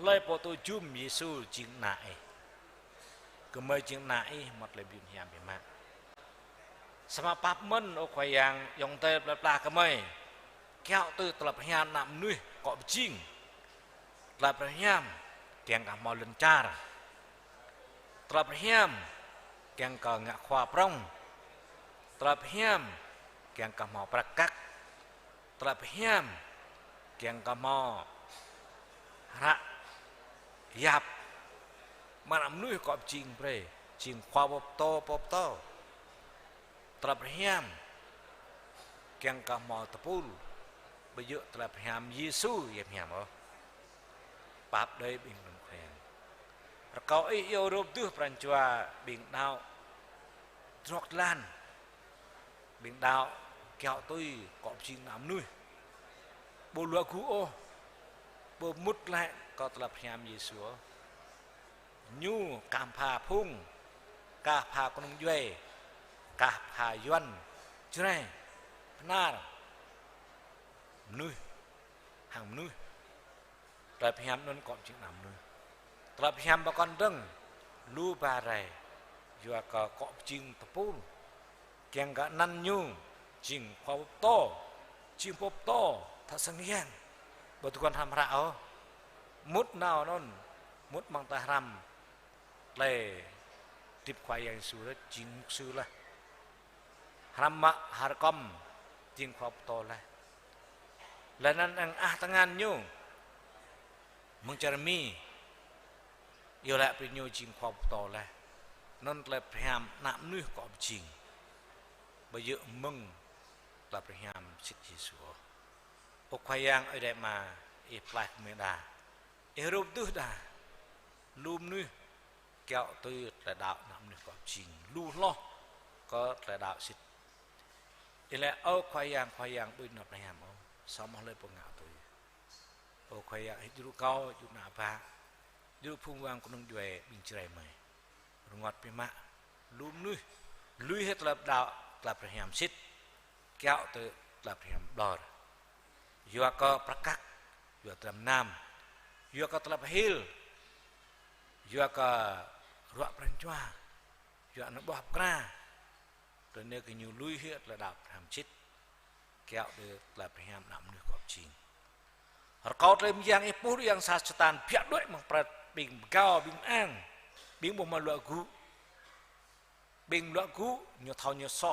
[SPEAKER 2] lời bộ tôi chum Giêsu chính nại cứ mời chính nại một lời biểu hiện về mạng sama pap men ô khoai yang yong tê bla cái mày kéo từ tập hiam nằm nuôi cọp chinh tập hiam tiếng cả mò lần cha tập hiam tiếng cả ngạ khoa prong tập hiam tiếng cả mò bạc cắt tập hiam tiếng cả mò hạ yap mana nuôi cọp chinh pre chinh khoa bop to tập hiam keng cả mò tapul bây giờ tập hiam Giêsu yếm hiam ở bạp đây bình luận khuyên có yêu rộp tư pranchua bình đạo trọc lan bình đạo kéo tôi cọp chinh làm nuôi bộ lúa cú ô bộ mút lại có tập hiam Giêsu nhu cảm phà phung cả phà con duệ cả phà yuan chứ này na nuôi hàng nuôi tập hiam nên còn chuyện làm nuôi tập hiam bà con đừng lu bà rầy vừa có cọp chinh tập pun kèng cả năn nhu chinh khoa bốc to chinh bốc to thật sang hiền bởi tụi con tham rạo mút nào non mút mang ta ram lệ tiếp khoai yang su đó chính sư là ram mạ har com chính khoa to là nan ang tangan nyu mong charmi yêu lại với nhu chính khoa to là non là phèm nạm nuôi cọp chính bây giờ mừng là phèm xích Giêsu ô khoai yang ở đây mà ít lại mới đà Europe tư đà lùm nuôi kéo tôi là đạo nằm được có trình lu lo có là đạo xịt thì là khoai yang bên nộp này hàm ông sao mà lên bộ ngạo tôi ô khoai ya hidu kau ju na ba ju phung wang kunung jue bing cerai mai rungot pima lum lui hết lập đạo lập hiểm xít kéo từ lập hiểm đỏ vừa có prakak vừa trầm nam vừa có lập hill vừa có ruộng perenchua vừa nó bọp ra rồi nếu cái nhiều lui hết là đạo hiểm xít kéo từ lập hiểm nằm nước cọp chín kau terima yang ipur yang sasatan pihak duit mengperat bing kau bing ang bing bom malu aku bing lu aku nyo thau nyo so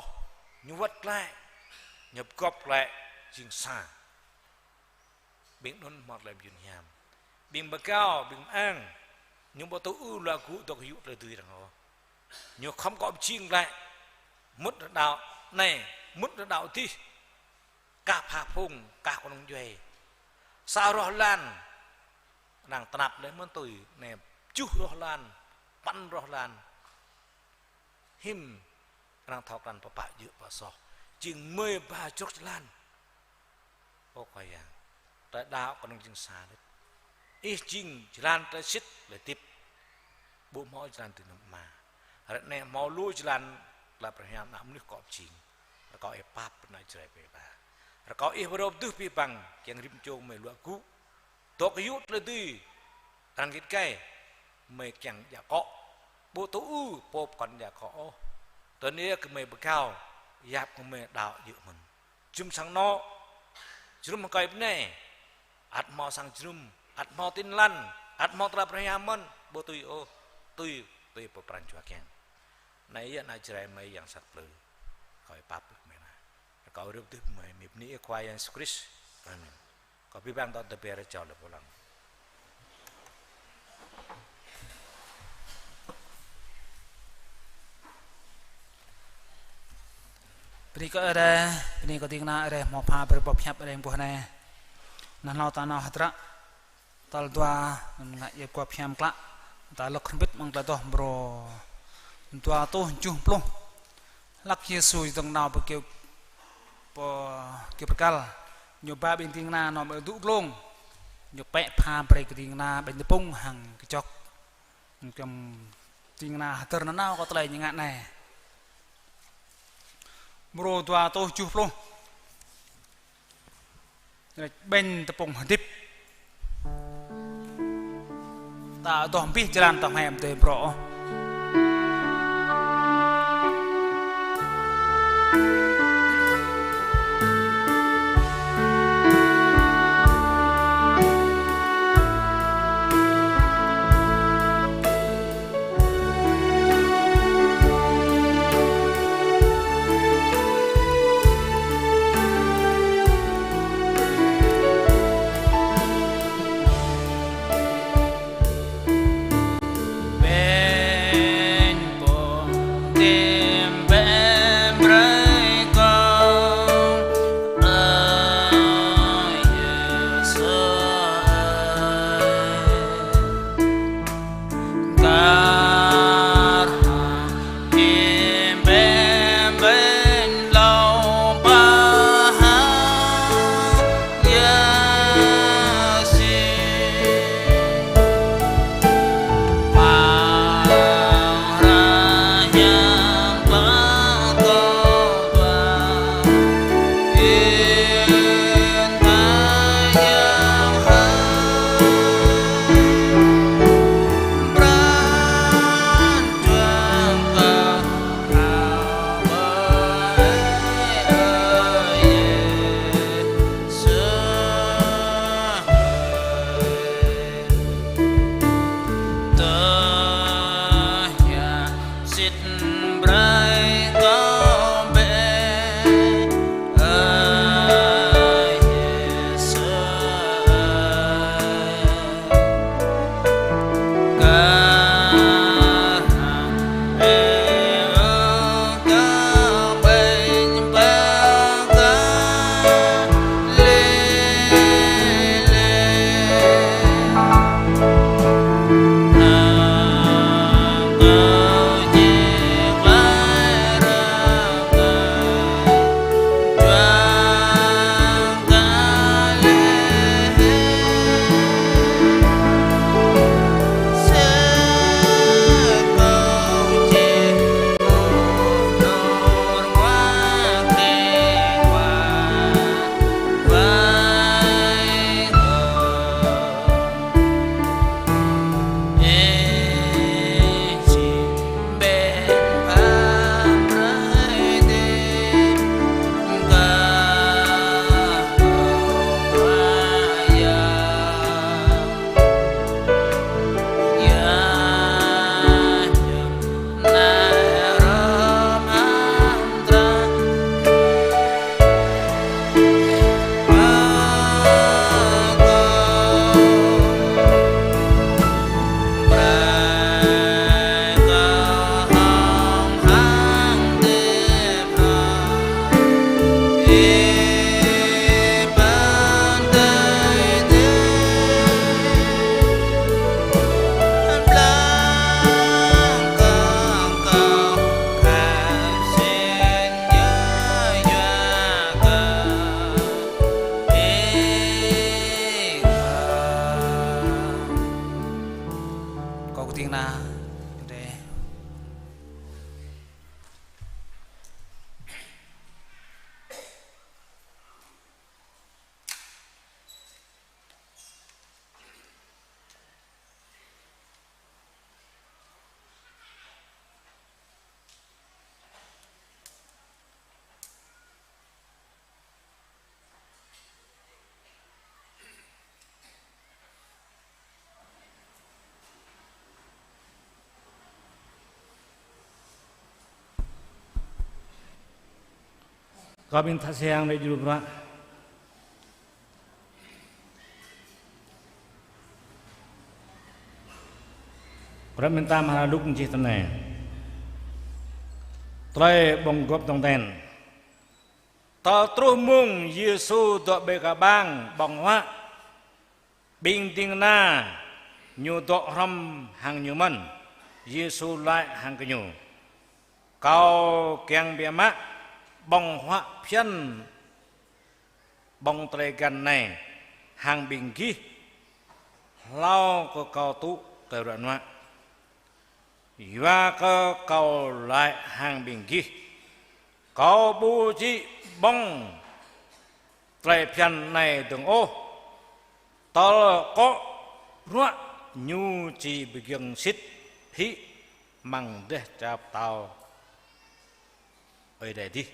[SPEAKER 2] nyo vật lại nhập cọp lại jing sa bing non mọt lại yun yam bing bakao bing ang nyo bo tu u lu aku tok yu le tui rang ho nyo không có chiêng lại mút đạo này mút đạo thi cả phà phung cả con ông duệ sao roh lan nàng tanap lấy món tùy nè chú roh lan pan roh lan him nàng thọc lan papa dự và so chừng 13 chốt lan ô quay à tại đạo còn đang chừng xa đấy ít chừng lan tới xít để tiếp bộ mỗi lan từ năm mà rồi nè màu lui lan là phải làm nắm nước cọp chỉnh là có epap nói chơi về bà rồi có Ibrahim tu pi bằng yang rim chong mày lụa cú tổ cái yút lên đi thằng cái cây mày chẳng giả cọ bộ tổ u bộp còn giả cọ tớiนี้cái mày bực cao giáp của mày đạo dự mình chum sang nó chum một cái này ắt mò sang chum ắt mò tin lăn ắt mò tra prayaman bộ tui ô tui bộ pran chua keng này giờ này chơi mày yang sat lư khỏi pap kau hidup tu mipni kuaya Yesus Kristus, amin. Kau bibang tak terbiar jauh le pulang.
[SPEAKER 1] Berikut ada, ini kau tinggal ada mau pah berbobhap ada yang buah ni. Nanau tanah hatra, tal dua nak ia kuat piam kelak, tal kermpit mengkladoh bro, dua tu jumlah, lak Yesus itu nau berkiu kêu bạc nhiều ba bên tiếng na nó mới đụng lông nhiều bẹ pha bể cái tiếng na bên pung hàng cái chọc cầm tiếng na tơ nó nào có tay như ngạn này bro tua tôi chụp luôn bên tập pung hẳn tiếp ta toàn biết jalan tầm hẻm tới bro về có tiếng na để
[SPEAKER 5] Kau minta siang dari juru berat. Kau minta mahaluk mencih tenai. Trai bonggop tong ten. Tal terus mung Yesu dok bekabang bongwa. Bing ting na nyu dok ram hang nyuman. Yesu lại hang kenyu. Kau kiang biamak bong hoa phiên bong tre gan này hàng bình ghi lao có cầu tụ từ đoạn hoa và có cầu lại hàng bình ghi có bố trí bong tre phiên này đường ô tao có ruộng nhu chỉ bị gương xít hí măng để chạp tao ở đây đi.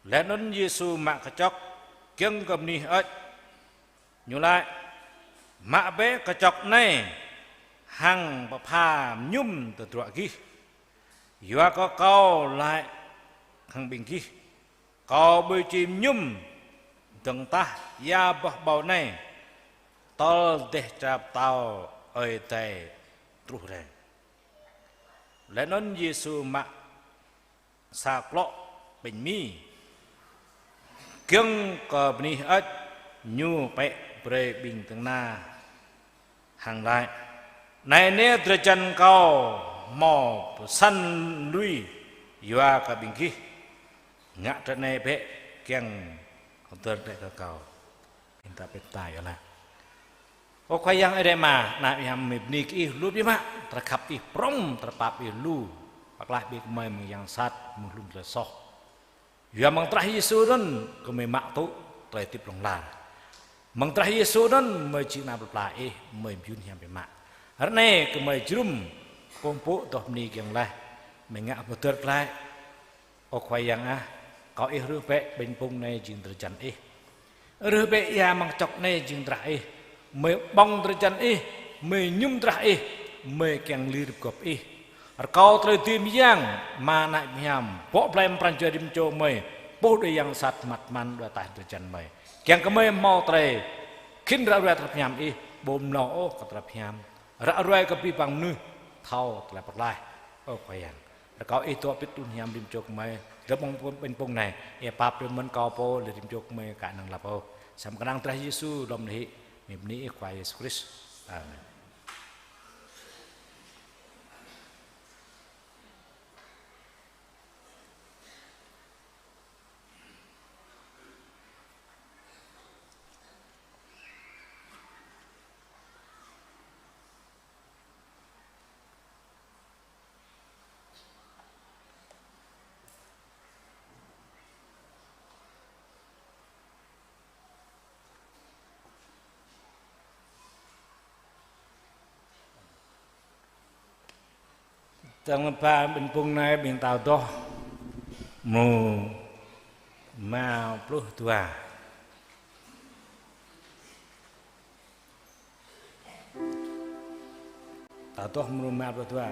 [SPEAKER 5] Lẽ nên Giêsu mạng cả chọc kiêng cầm ni ớt nhủ lại mạ bé cả chọc này hàng bà phà nhum từ trọ ghi và có câu lại hàng bình ghi có bơi chìm nhum từng ta ya bào này tao để chạp tao ở đây trụ đây. Lẽ nên Giêsu mạng sạc lọ bình mi kiêng cờ ni ớt nhu bẹ bề bình từng na hàng lại này nè từ chân cao mò săn lui và cả bình khí ngã trên này bẹ kiêng từ đây cả cao chúng ta biết tài ở là có khoai yang ở đây mà nãy ham mệt ni cái lúa biết mà ta khắp cái prong ta pap cái lúa hoặc lại biết mày mình yang sát mình luôn là so. Và mang trai Giêsu dan ko may makto trai tip long la. Mang trai Giêsu dan may china berpelai may biun yang bemak. Karena ko may jrum kompo toh ni yang lah. May ngak betul pelai. O khoai yang kau rupe benpung này jing terjan rupe ya mang chok này jing tra may bong terjan may nhum tra may keng lirip kop kau terus tim yang mana miam, pok blem pranjari mencoba mai, pok yang sat matman dua tah terjan mai. Yang kemai mau terus, kin rakyat terpiam bom no terpiam, rakyat kepipang nu, thau terlepas lai, koyan. Kau itu pitun yang mencoba mai, dabong penpung này, pap demen kau po le mencoba mai kat nang lapo. Sam kenang terah Yesus dom ni, mibni kuai Yesus Kristus. Amin. Tang pa benpung nai bing tau doh mu mau puluh tua tau doh mu mau puluh tua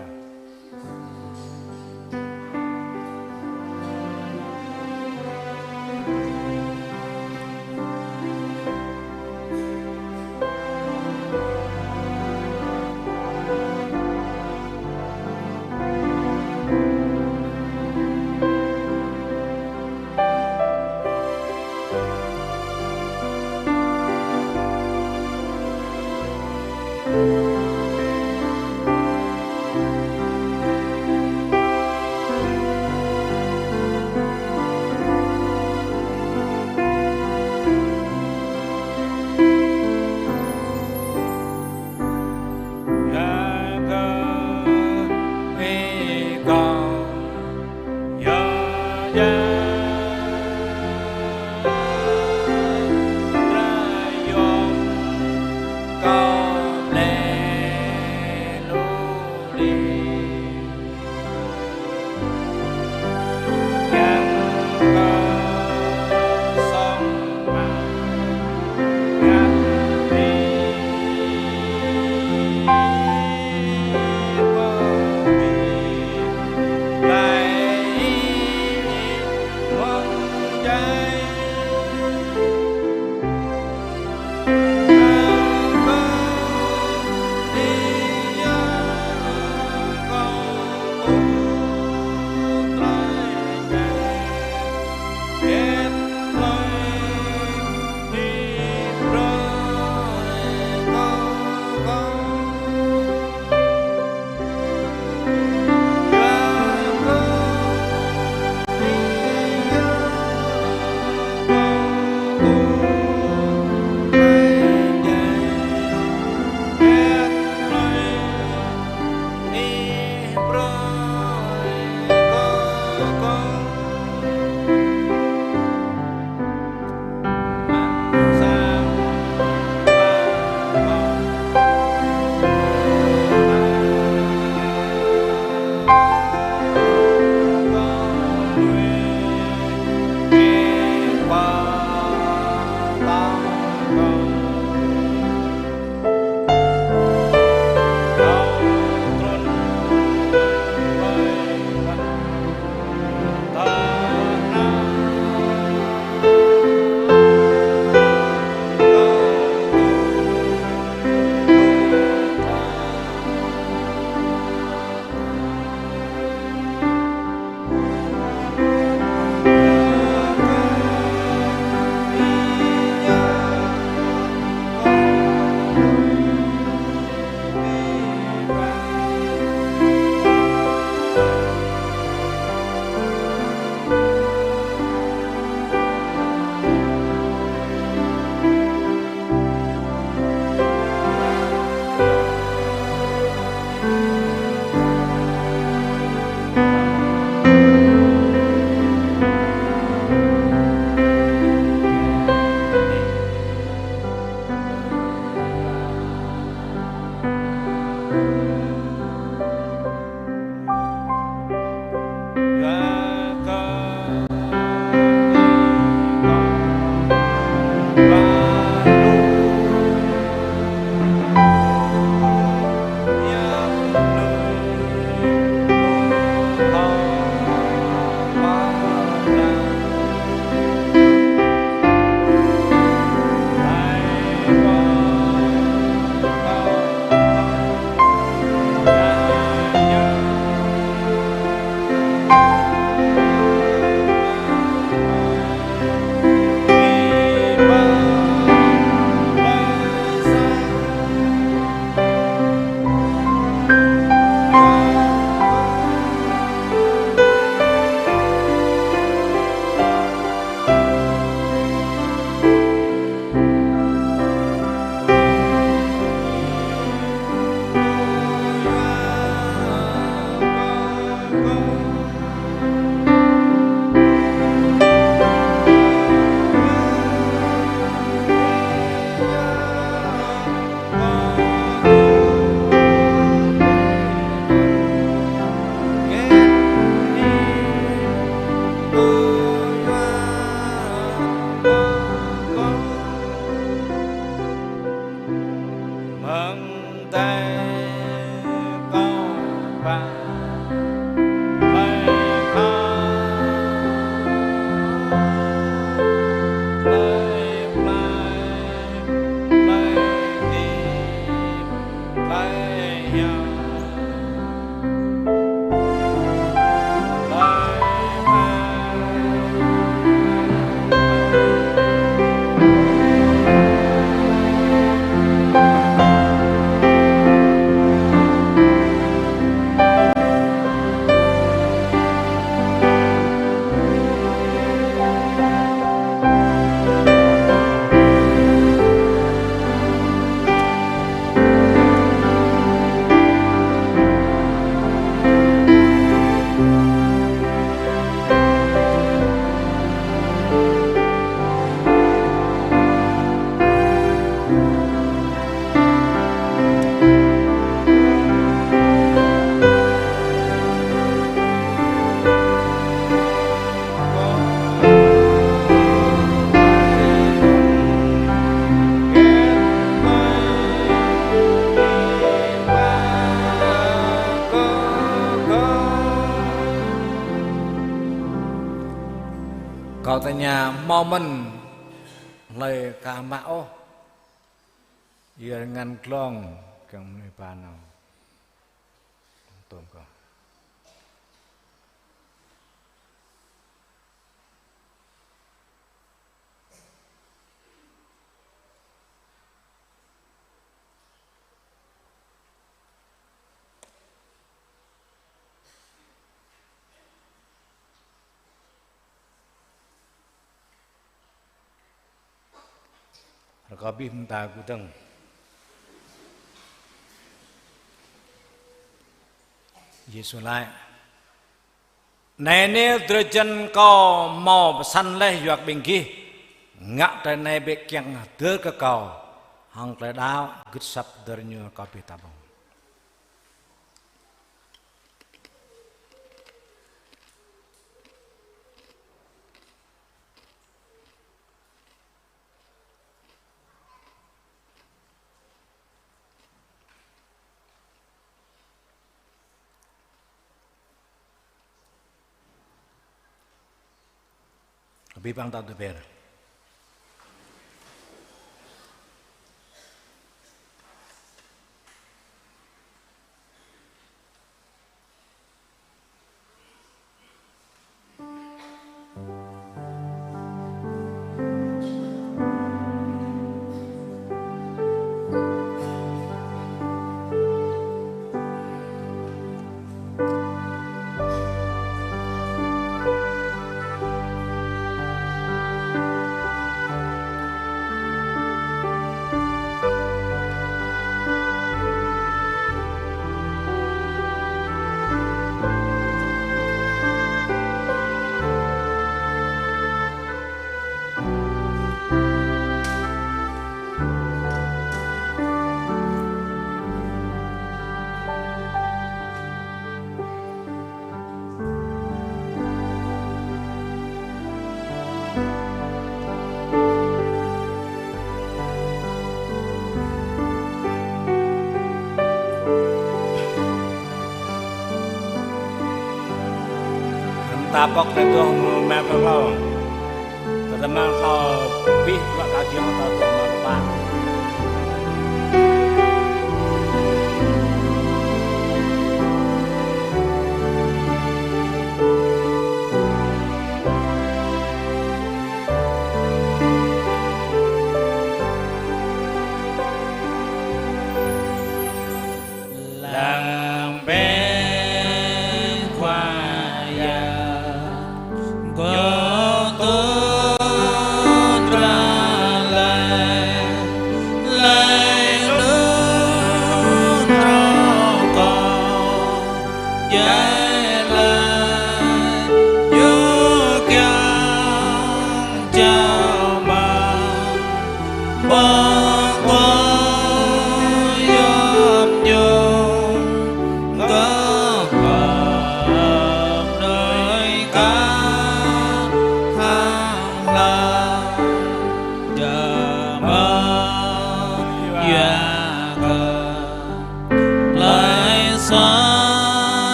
[SPEAKER 5] Kau tanya momen lời cả mạo ia ngăn klong kang ni panau tôm ko có biết ta của từng Giêsu lại này nếu từ chân co mò săn lấy giọt bình kia ngã trên này bị kẹng tứ cái cầu hằng lại đau cứ sắp đời như có bị tabong Bibang tak ber. ta bọc tại tôi mẹ tôi loแต่มาเขาปีกว่าการเกี่ยวกับตัวมาบ้าน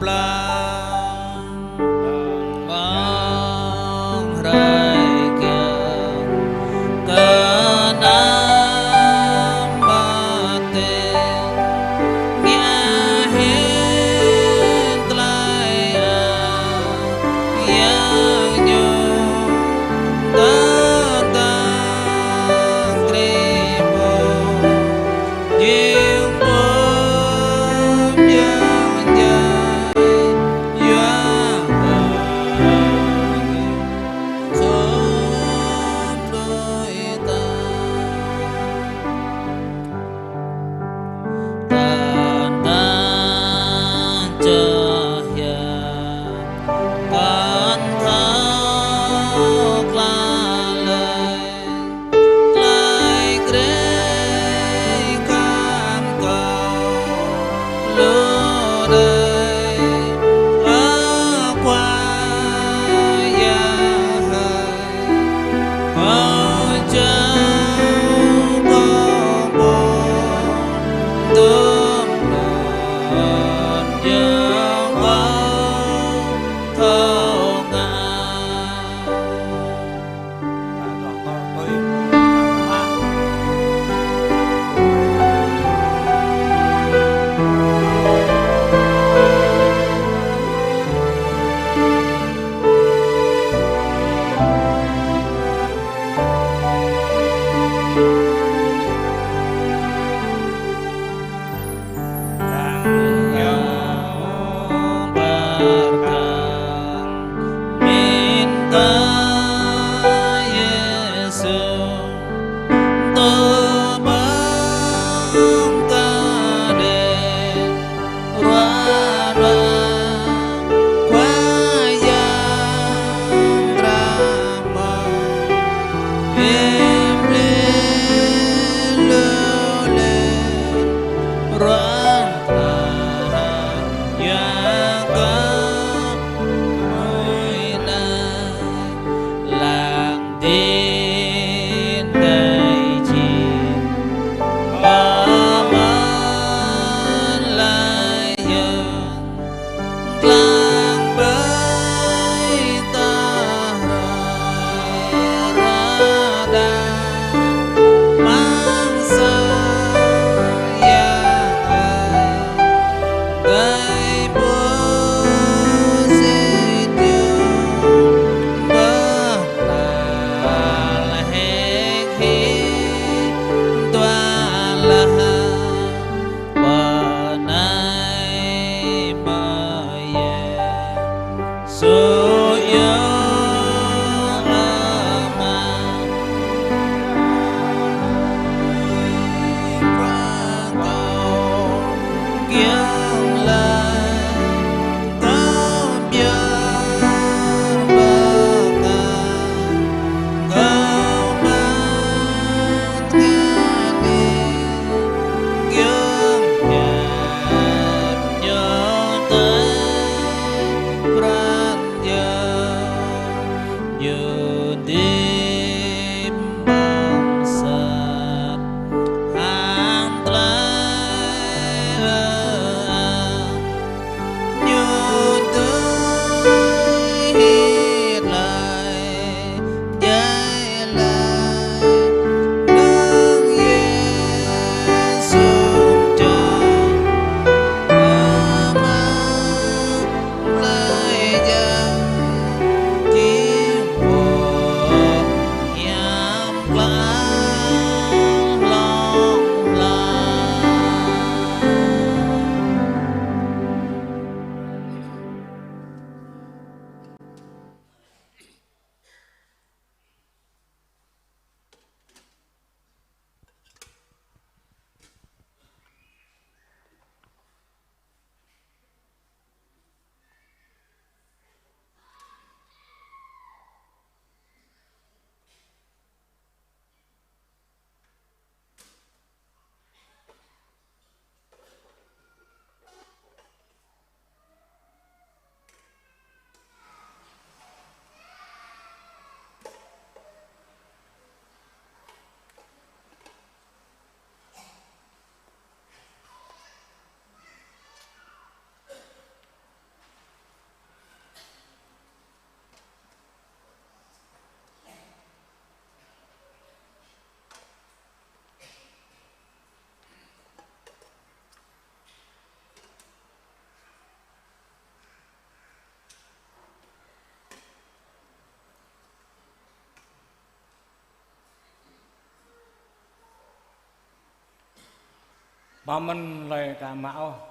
[SPEAKER 4] Blah
[SPEAKER 5] mà mình lại cả mạo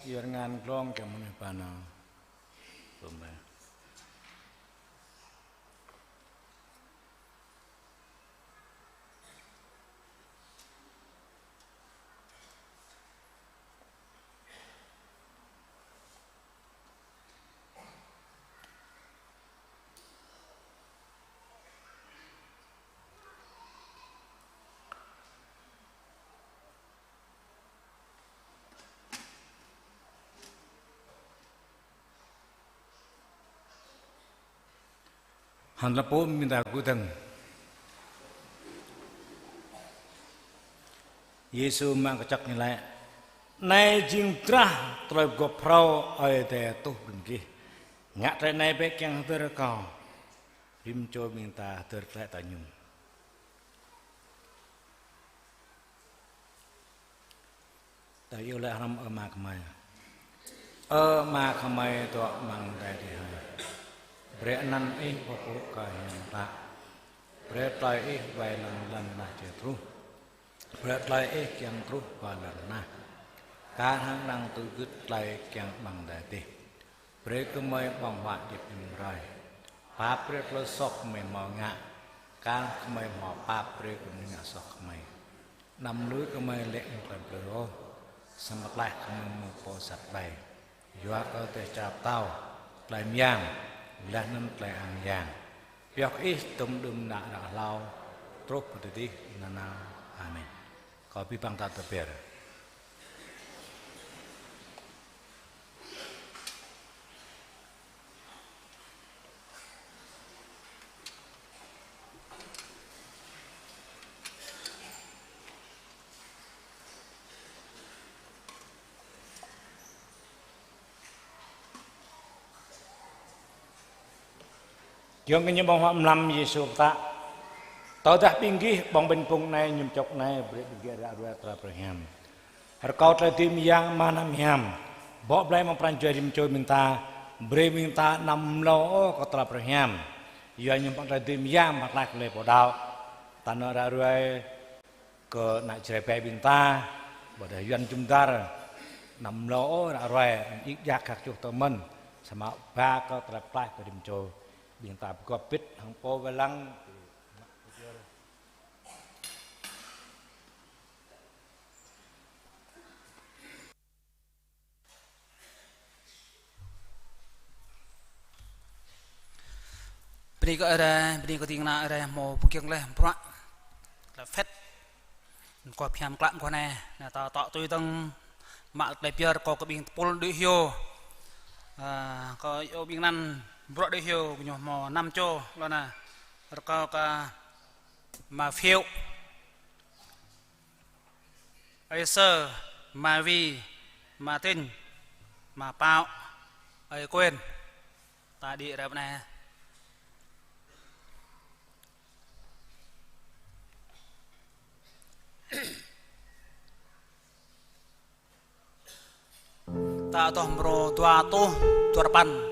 [SPEAKER 5] yên ngàn long cái mình bà nào đúng rồi hắn là bố mình đã cố tình Giêsu mang cái chắc như lại này chính tra tôi gặp phao ở đây tu bình kia ngã trái này bé keng tơ cao rim cho mình ta tơ lại ta nhung ta yêu lại ham ở mà kamai to mang đây thì bre nan ih popo kayan ta bre tai ih vai lan na che tru bre tai ih kyang tru va lan na ka hang nang tu gứt lai kyang bang da ti bre ke mai bang wa dip nim rai pa bre lo sok me mo nga ka ke mai mo pa bre ke ni nga sok mai nam lưới ke mai le kan bre ro samat lai ke mo po sat bai yua ko te chap tao lai myang là năm lại hàng vàng việc ít tụng đừng nặng đã lao trốt của tự ti na amen có bị băng ta tập biệt dương cái những bông hoa năm Giêsu ta tao đã bình ghi bông bên cùng này nhung chọc này bị ghi ra ra tra Abraham har kau tra tim yang mana miam bỏ lại mà pran chơi rim chơi mình ta bre mình ta nằm lo có tra Abraham giờ nhung pran tra tim yang mặt lại lấy bỏ đào ta nói ra rồi có nãy chơi bé mình ta bỏ để dân chúng ta nằm lo ra rồi ít giác khác chục tao mình xem mà ba có tra lại có rim chơi biên tập có biết hàng po về lăng
[SPEAKER 1] Bini có ở đây bini có tiếng nào ở đây mồ bung kiêng lên bọa là phết có phèm cạn qua này là tao tạo tôi tăng mạng đại pier có cái bình pol đi hiu có yêu bình năn bọa đi hiu nhỏ mò năm cho lo nè rồi có cả mà phiêu ai sơ mà vi mà tin mà bao ai quên ta đi ra bên này ta toh bro tua tu depan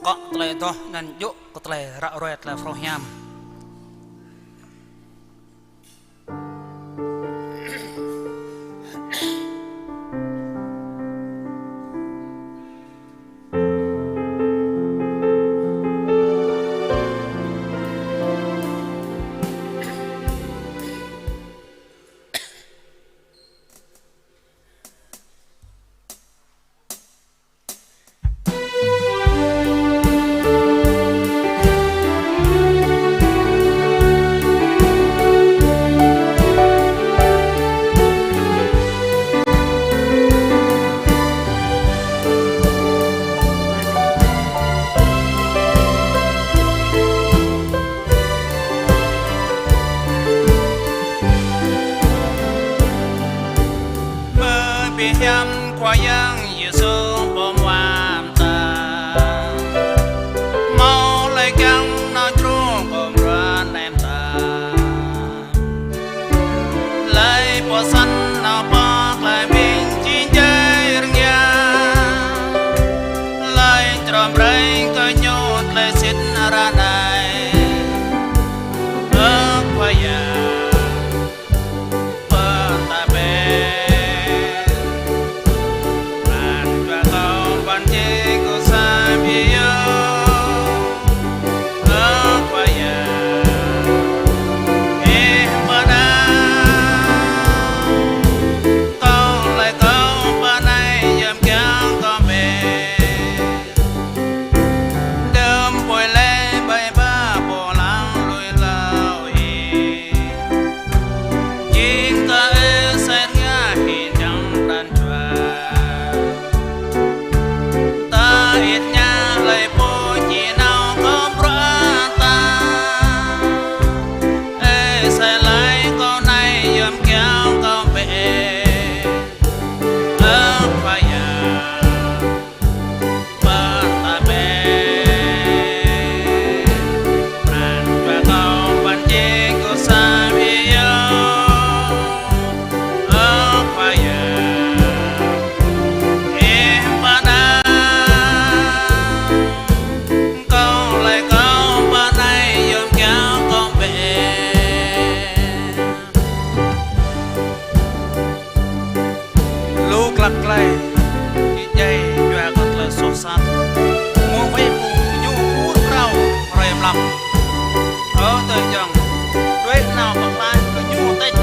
[SPEAKER 1] kok tle toh nan yuk ko tle ra roet la froham ban chế cô xa bia ở qua nhà em mà đã con lại con bên này dầm kéo con về đơm bồi lê bay ba bồ lăng lùi lao chiến ta ê sen ngã hiện chẳng đàn chua ta ít nhà lại bố chỉ nào có ra ta ê sai lại con này dầm kéo con về ở phải nhà bên ta về bàn và con bàn chế của xa bia ở phải nhà em ban đã con lại con bên này dòm kéo con vềลูกหลักไกลที่ใจแย่ก็เลยสดสันมัวไว้ปูอยู่พูดเราเรียมลำเตยจังด้วยนาวบางลายก็อยู่เต็ก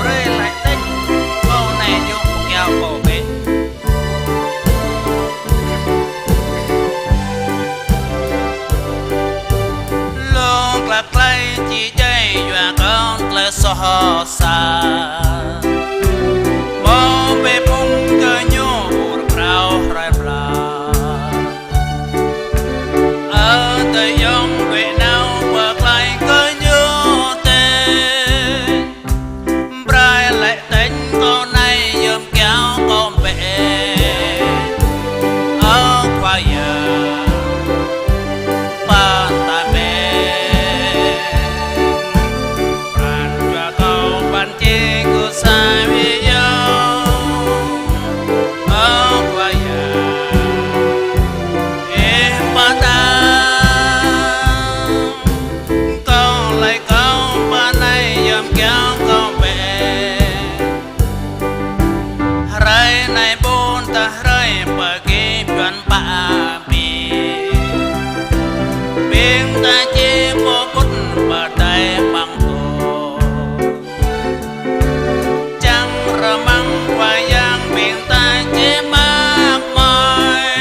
[SPEAKER 1] เรื่อยไหลเต็กเอาในอยู่แก้วโบเบลูกหลักไกลที่ใจแย่ก็เลยสดสันมองไปพุ่งก็อยู่เราไรปลาแต่ยองด้วยนาวเมื่อไกลก็อยู่เต้นบรายและเต้นก็ในยมแก้วก็เบควายาปานตาเบปานจัวเขาปันเจกุสาวิยาควายาเอ็มปาดาก็เลยเขาปานในยมแก้วก็เบไรในบุญตาไรปะเก็บวันปะปีเบียงตาเจ็บปวดปะได้บังโตจังระมังว่ายังเบียงตาเจ็บมากมาย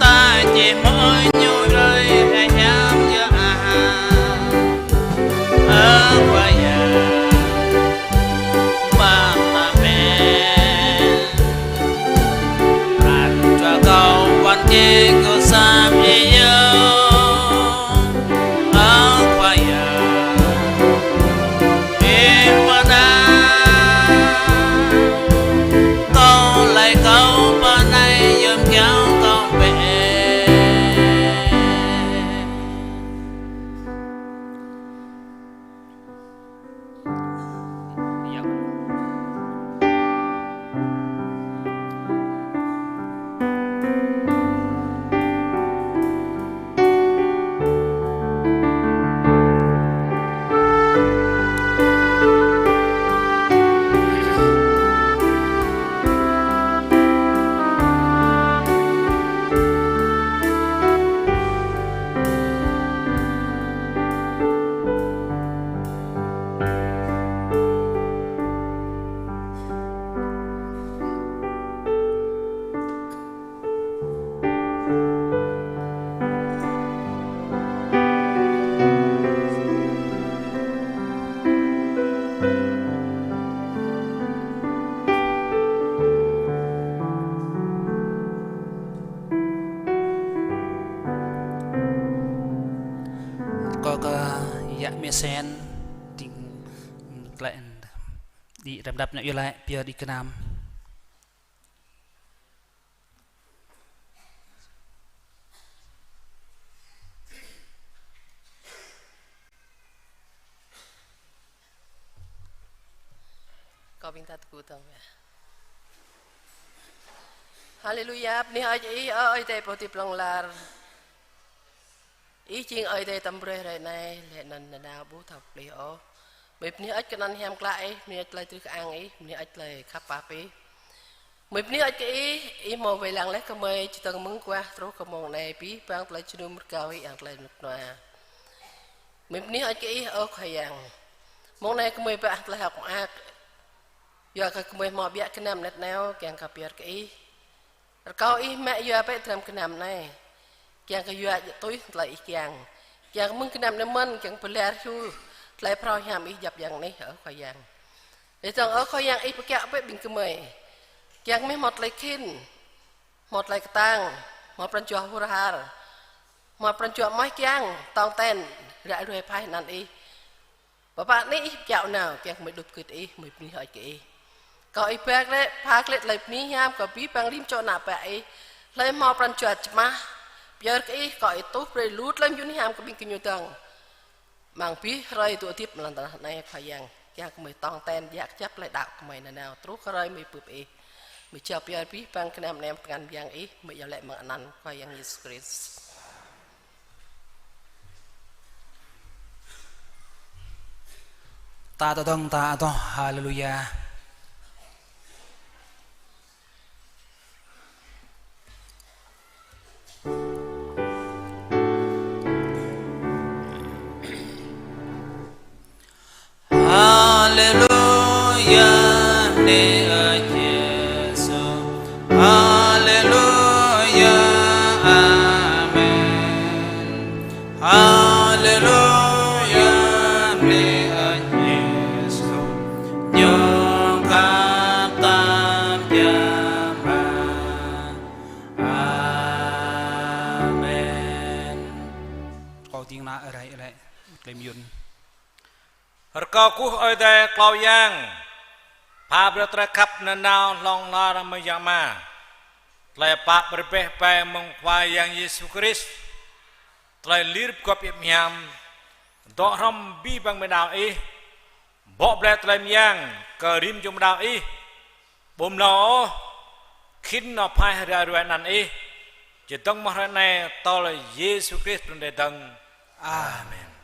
[SPEAKER 1] ตาเจ็บมอยอยู่เลยให้ยามเยอะอาหารว่ายาบ้านตาเป็นรันจะเก่าวันเจก็สามเยอะว่ายาเอ็มปาดาก็เลยเขาปานในยมแก้วก็เป็น มีเซนติงlại đi đập đập lại lại bây giờ đi cái nam
[SPEAKER 6] có bình thật cụ tông Hallelujah ni ai ơi tây bồ tát long lar ý chiên ơi tây tâm rê này này lệ nần nào bố thập lý ô bếp ni ếch cái năn hem lại ni ếch lại từ ăn ấy ni ếch lại khắp ba pí mấy bữa nay cái mò về làng lấy cái mày chỉ tao mừng qua rồi cái mong này bí bang lại chưa được cao ấy ăn lại được nè mấy bữa nay cái ở khai giang mong này cái mày bạn lại học ác giờ cái mày mò biết cái nam nét nào càng cà biệt cái cao ý mẹ giờ phải làm cái nam này càng cái giờ tối lại càng mừng cái nam này mình càng phải làm chú lại phao hàm ý dập dạng này ở khai giang để rằng ở khai giang ý phải kẹo phải bình cái mày càng mấy một lại kinh một lại tang một phần chùa hura har một phần chùa mấy càng tòng ten đại rồi phải năn ý và bạn ấy chạo nào càng mới đục cười ý mới bị hỏi kỹ có ý bác đấy phá lệ lại ní ham có bí bằng lim cho nạp vậy lấy mò phần chùa mà giờ cái có ý tốt rồi lút lên dưới ham có bên kinh nhiều tầng mang bí rồi tụi tiếp lần này phải rằng càng mới tòng ten giác chấp lại đạo của mày nào trút rồi mới bự ý mình chào bây giờ bằng cái nam em gan giang ý mình giờ lại mở năn qua giang Jesus Christ
[SPEAKER 1] ta to hallelujah hallelujah ne hallelujah amen hallelujah ne Yesu nhung khắp tam giác amen có tiếng na ở đây lên yun
[SPEAKER 5] Rko kuh ơi đây clau yang pa bertra kap na nào long la ramayama tlai pa berbeh pa mong pa yang Yesus Christ tlai lirip kop yam do ram bi bang medao e bo ble tlai yang ka rim jum dao e bom no khin no phai ra ruan nan e chỉ tông mà này to là Yesus Christ trong đời tầng amen.